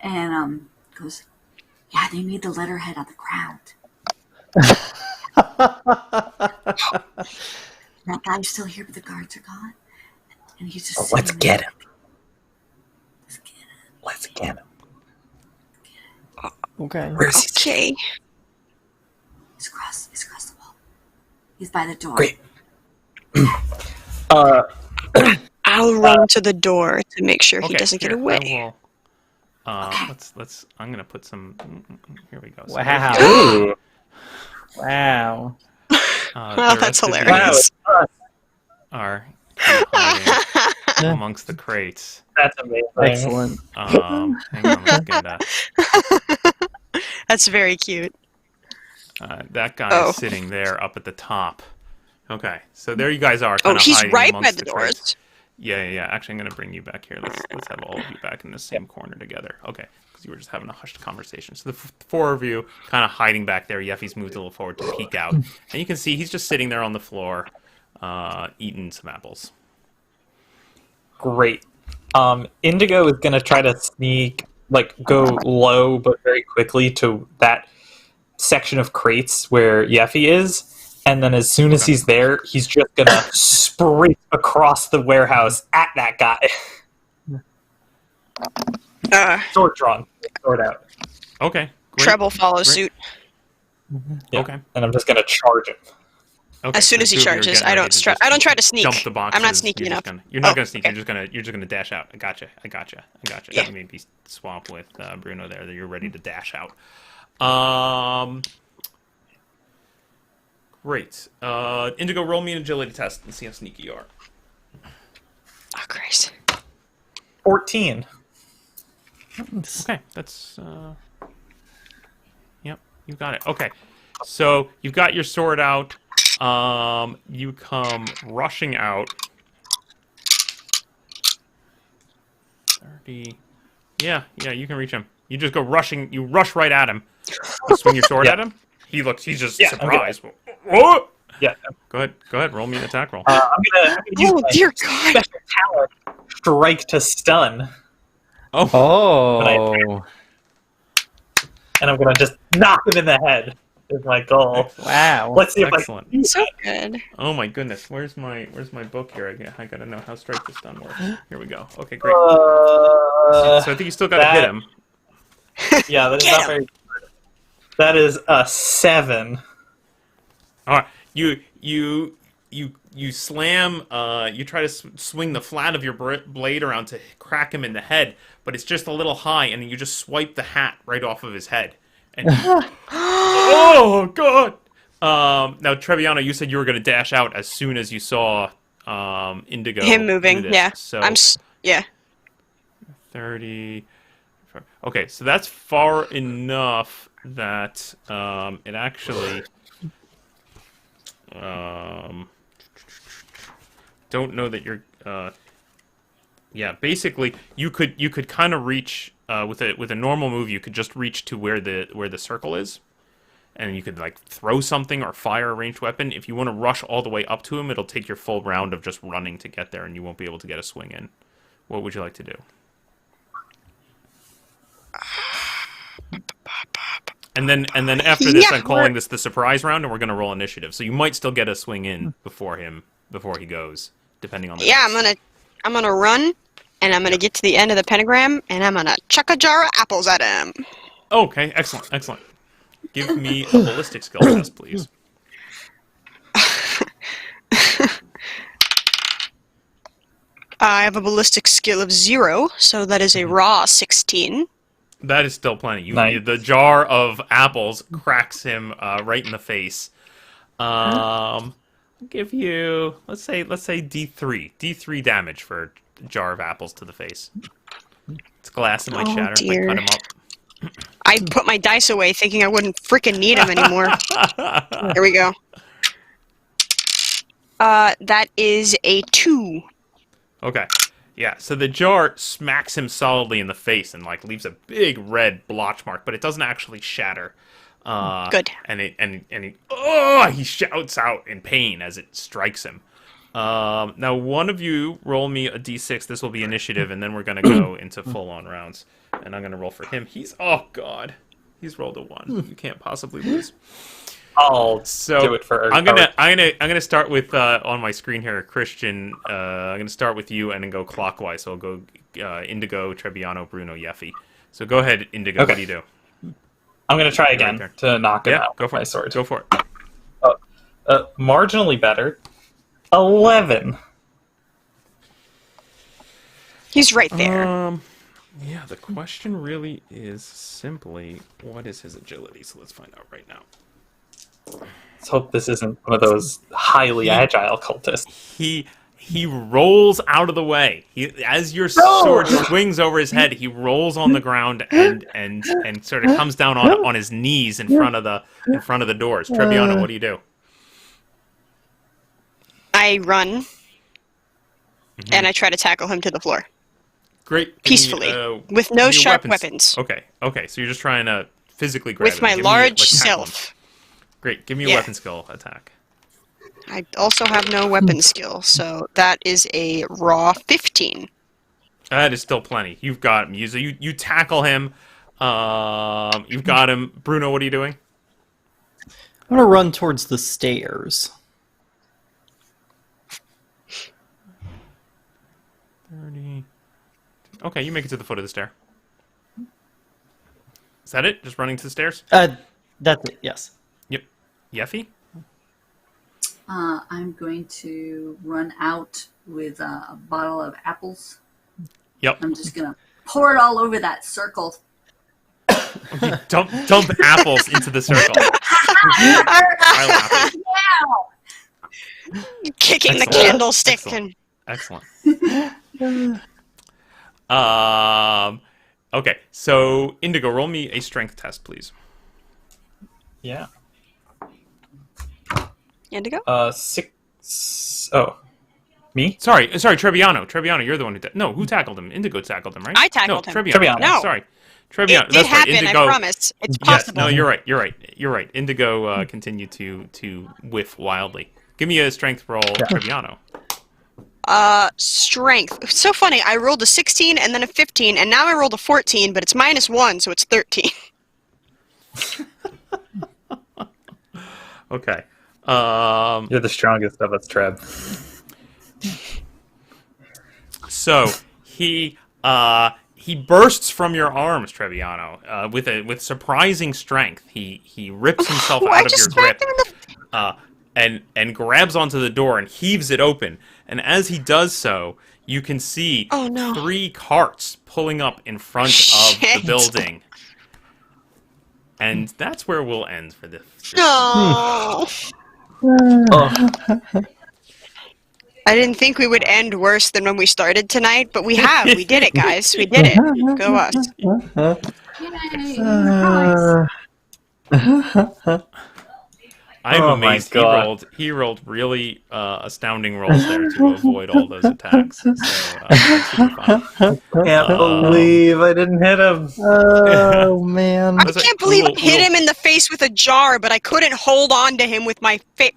and goes, "Yeah, they made the letterhead on the ground. That guy's still here, but the guards are gone, and he's just Let's sitting there. get him. Let's get him. Okay. Where's he? Okay. He's across the wall. He's by the door. Great. I'll run to the door to make sure he Okay, doesn't get here, away. I will, Okay. let's. I'm gonna put some. Here we go. So Wow. Ooh. Wow. Oh, the that's rest of you hilarious. Are hiding amongst the crates. That's amazing. Excellent. Hang on, let's get that. That's very cute. That guy Oh. is sitting there up at the top. Okay, so there you guys are. Oh, Kinda he's hiding right by amongst the crates. doors. Yeah. Actually, I'm gonna bring you back here. Let's have all of you back in the same corner together. Okay, because you were just having a hushed conversation. So the four of you kind of hiding back there. Yeffi's moved a little forward to peek out, and you can see he's just sitting there on the floor, eating some apples. Great. Indigo is gonna try to go low but very quickly to that section of crates where Yeffi is, and then as soon as he's there, he's just gonna sprint across the warehouse at that guy. Sword drawn, sword out. Okay, great. Treble follows Great. suit. Yeah. Okay. And I'm just gonna charge him. Okay, As soon so as he two of you are charges, getting I ready don't to try. just I don't try to sneak. Jump the boxes. I'm not sneaky You're enough. You're not Oh, gonna sneak. okay. You're just gonna dash out. I gotcha. Yeah. Let me maybe swap with Bruno there. That you're ready to dash out. Great. Indigo, roll me an agility test and see how sneaky you are. Oh, Christ. 14. Okay, that's yep, you got it. Okay, so you've got your sword out. You come rushing out. 30. Yeah, you can reach him. You just go rushing. You rush right at him. You swing your sword Yeah. at him. He's just Yeah, I'm surprised. Whoa! Yeah. Go ahead. Roll me an attack roll. I'm gonna use Oh my dear God. special talent, strike to stun, Oh. and I'm gonna just knock him in the head. Is my goal. Wow. Let's see if Excellent. I can do So that. good. Oh my goodness, where's my book here? I gotta know how strike to stun works. Here we go. Okay, great. So I think you still gotta hit him. Yeah, that is Get not him. very good. That is a 7. All right, you slam. You try to swing the flat of your blade around to crack him in the head, but it's just a little high, and you just swipe the hat right off of his head. And oh god! Now Trebbiano, you said you were going to dash out as soon as you saw Indigo. Him do moving. this. Yeah. So Yeah. 30. Okay, so that's far enough that it actually. Don't know that you're. Yeah, basically, you could kind of reach with a normal move. You could just reach to where the circle is, and you could like throw something or fire a ranged weapon. If you want to rush all the way up to him, it'll take your full round of just running to get there, and you won't be able to get a swing in. What would you like to do? And then after this, Yeah, I'm calling this the surprise round, and we're gonna roll initiative. So you might still get a swing in before he goes, depending on the Yeah. dice. I'm gonna run, and I'm gonna get to the end of the pentagram, and I'm gonna chuck a jar of apples at him. Okay, excellent. Give me a ballistic skill test, please. I have a ballistic skill of 0, so that is a raw 16. That is still plenty. Nice. The jar of apples cracks him right in the face. I'll give you let's say D3 damage for a jar of apples to the face. It's glass, it might Oh, shatter, it dear. might cut him up. I put my dice away thinking I wouldn't freaking need them anymore. Here we go. That is a 2. Okay. Yeah, so the jar smacks him solidly in the face and like leaves a big red blotch mark, but it doesn't actually shatter. Good. And he shouts out in pain as it strikes him. Now, one of you roll me a d6. This will be initiative, and then we're going to go into full-on rounds. And I'm going to roll for him. Oh, God. He's rolled a 1. You can't possibly lose. I'll do it for. I'm gonna start with on my screen here, Christian. I'm gonna start with you and then go clockwise. So I'll go Indigo, Trebbiano, Bruno, Yeffi. So go ahead, Indigo. Okay. What do you do? I'm gonna try again Right to knock him Yeah, out. go for with my it. sword. Go for it. Marginally better. 11. He's right there. Yeah. The question really is simply, what is his agility? So let's find out right now. Let's hope this isn't one of those highly agile cultists. He rolls out of the way. As your sword swings over his head, he rolls on the ground and sort of comes down on his knees in front of the doors. Trebbiano, what do you do? I run, and I try to tackle him to the floor. Great. Peacefully, with no sharp weapons. Okay. So you're just trying to physically grab With him. my Give me, large tackle him. self. Great. Give me a Yeah. weapon skill attack. I also have no weapon skill, so that is a raw 15. That is still plenty. You've got him. You tackle him. You've got him. Bruno, what are you doing? I'm gonna run towards the stairs. 30. Okay, you make it to the foot of the stair. Is that it? Just running to the stairs? That's it. Yes. Yep. Yeffi? I'm going to run out with a bottle of apples. Yep. I'm just going to pour it all over that circle. Dump apples into the circle. I laugh. Kicking the Excellent. candlestick Excellent. and Excellent. Okay, so Indigo, roll me a strength test, please. Yeah. Indigo? 6. Oh. Me? Sorry, Trebbiano. Trebbiano, you're the one who... No, who tackled him? Indigo tackled him, right? I tackled no, him. Trebbiano. No. Sorry. Trebbiano. It did That's happen, right. Indigo... I promise. It's Yes, possible. no, you're right. Indigo continued to whiff wildly. Give me a strength roll, Trebbiano. Strength. It's so funny. I rolled a 16 and then a 15, and now I rolled a 14, but it's -1, so it's 13. Okay. You're the strongest of us, Treb. So he bursts from your arms, Trebbiano, with surprising strength. He rips himself I out of your just grip, smacked him in the... and grabs onto the door and heaves it open. And as he does so, you can see Oh, no. 3 carts pulling up in front of the Shit. building. And that's where we'll end for this. No. Oh. I didn't think we would end worse than when we started tonight, but we have. We did it, guys. We did it. Go us. Yay! I'm Oh my amazed. God. He rolled really astounding rolls there to avoid all those attacks. So, that's super fun. Can't believe I didn't hit him. Oh man. I That's can't like, believe I we hit will- him in the face with a jar, but I couldn't hold on to him with my face.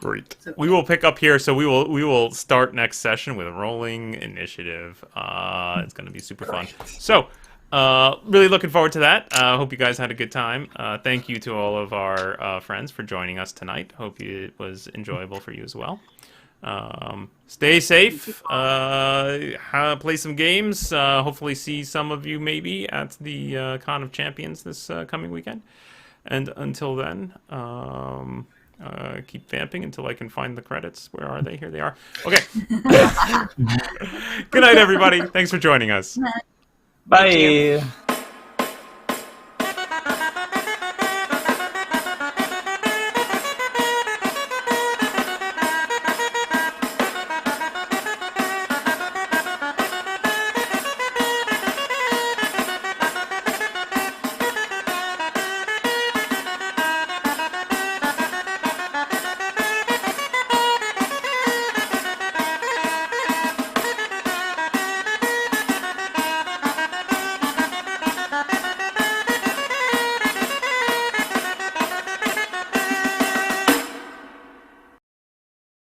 Great. We will pick up here, so we will start next session with rolling initiative. It's going to be super fun. So, really looking forward to that. Hope you guys had a good time. Thank you to all of our friends for joining us tonight. Hope it was enjoyable for you as well. Stay safe. Play some games. Hopefully see some of you maybe at the Con of Champions this coming weekend. And until then, keep vamping until I can find the credits. Where are they? Here they are. Okay. Good night, everybody. Thanks for joining us. Bye.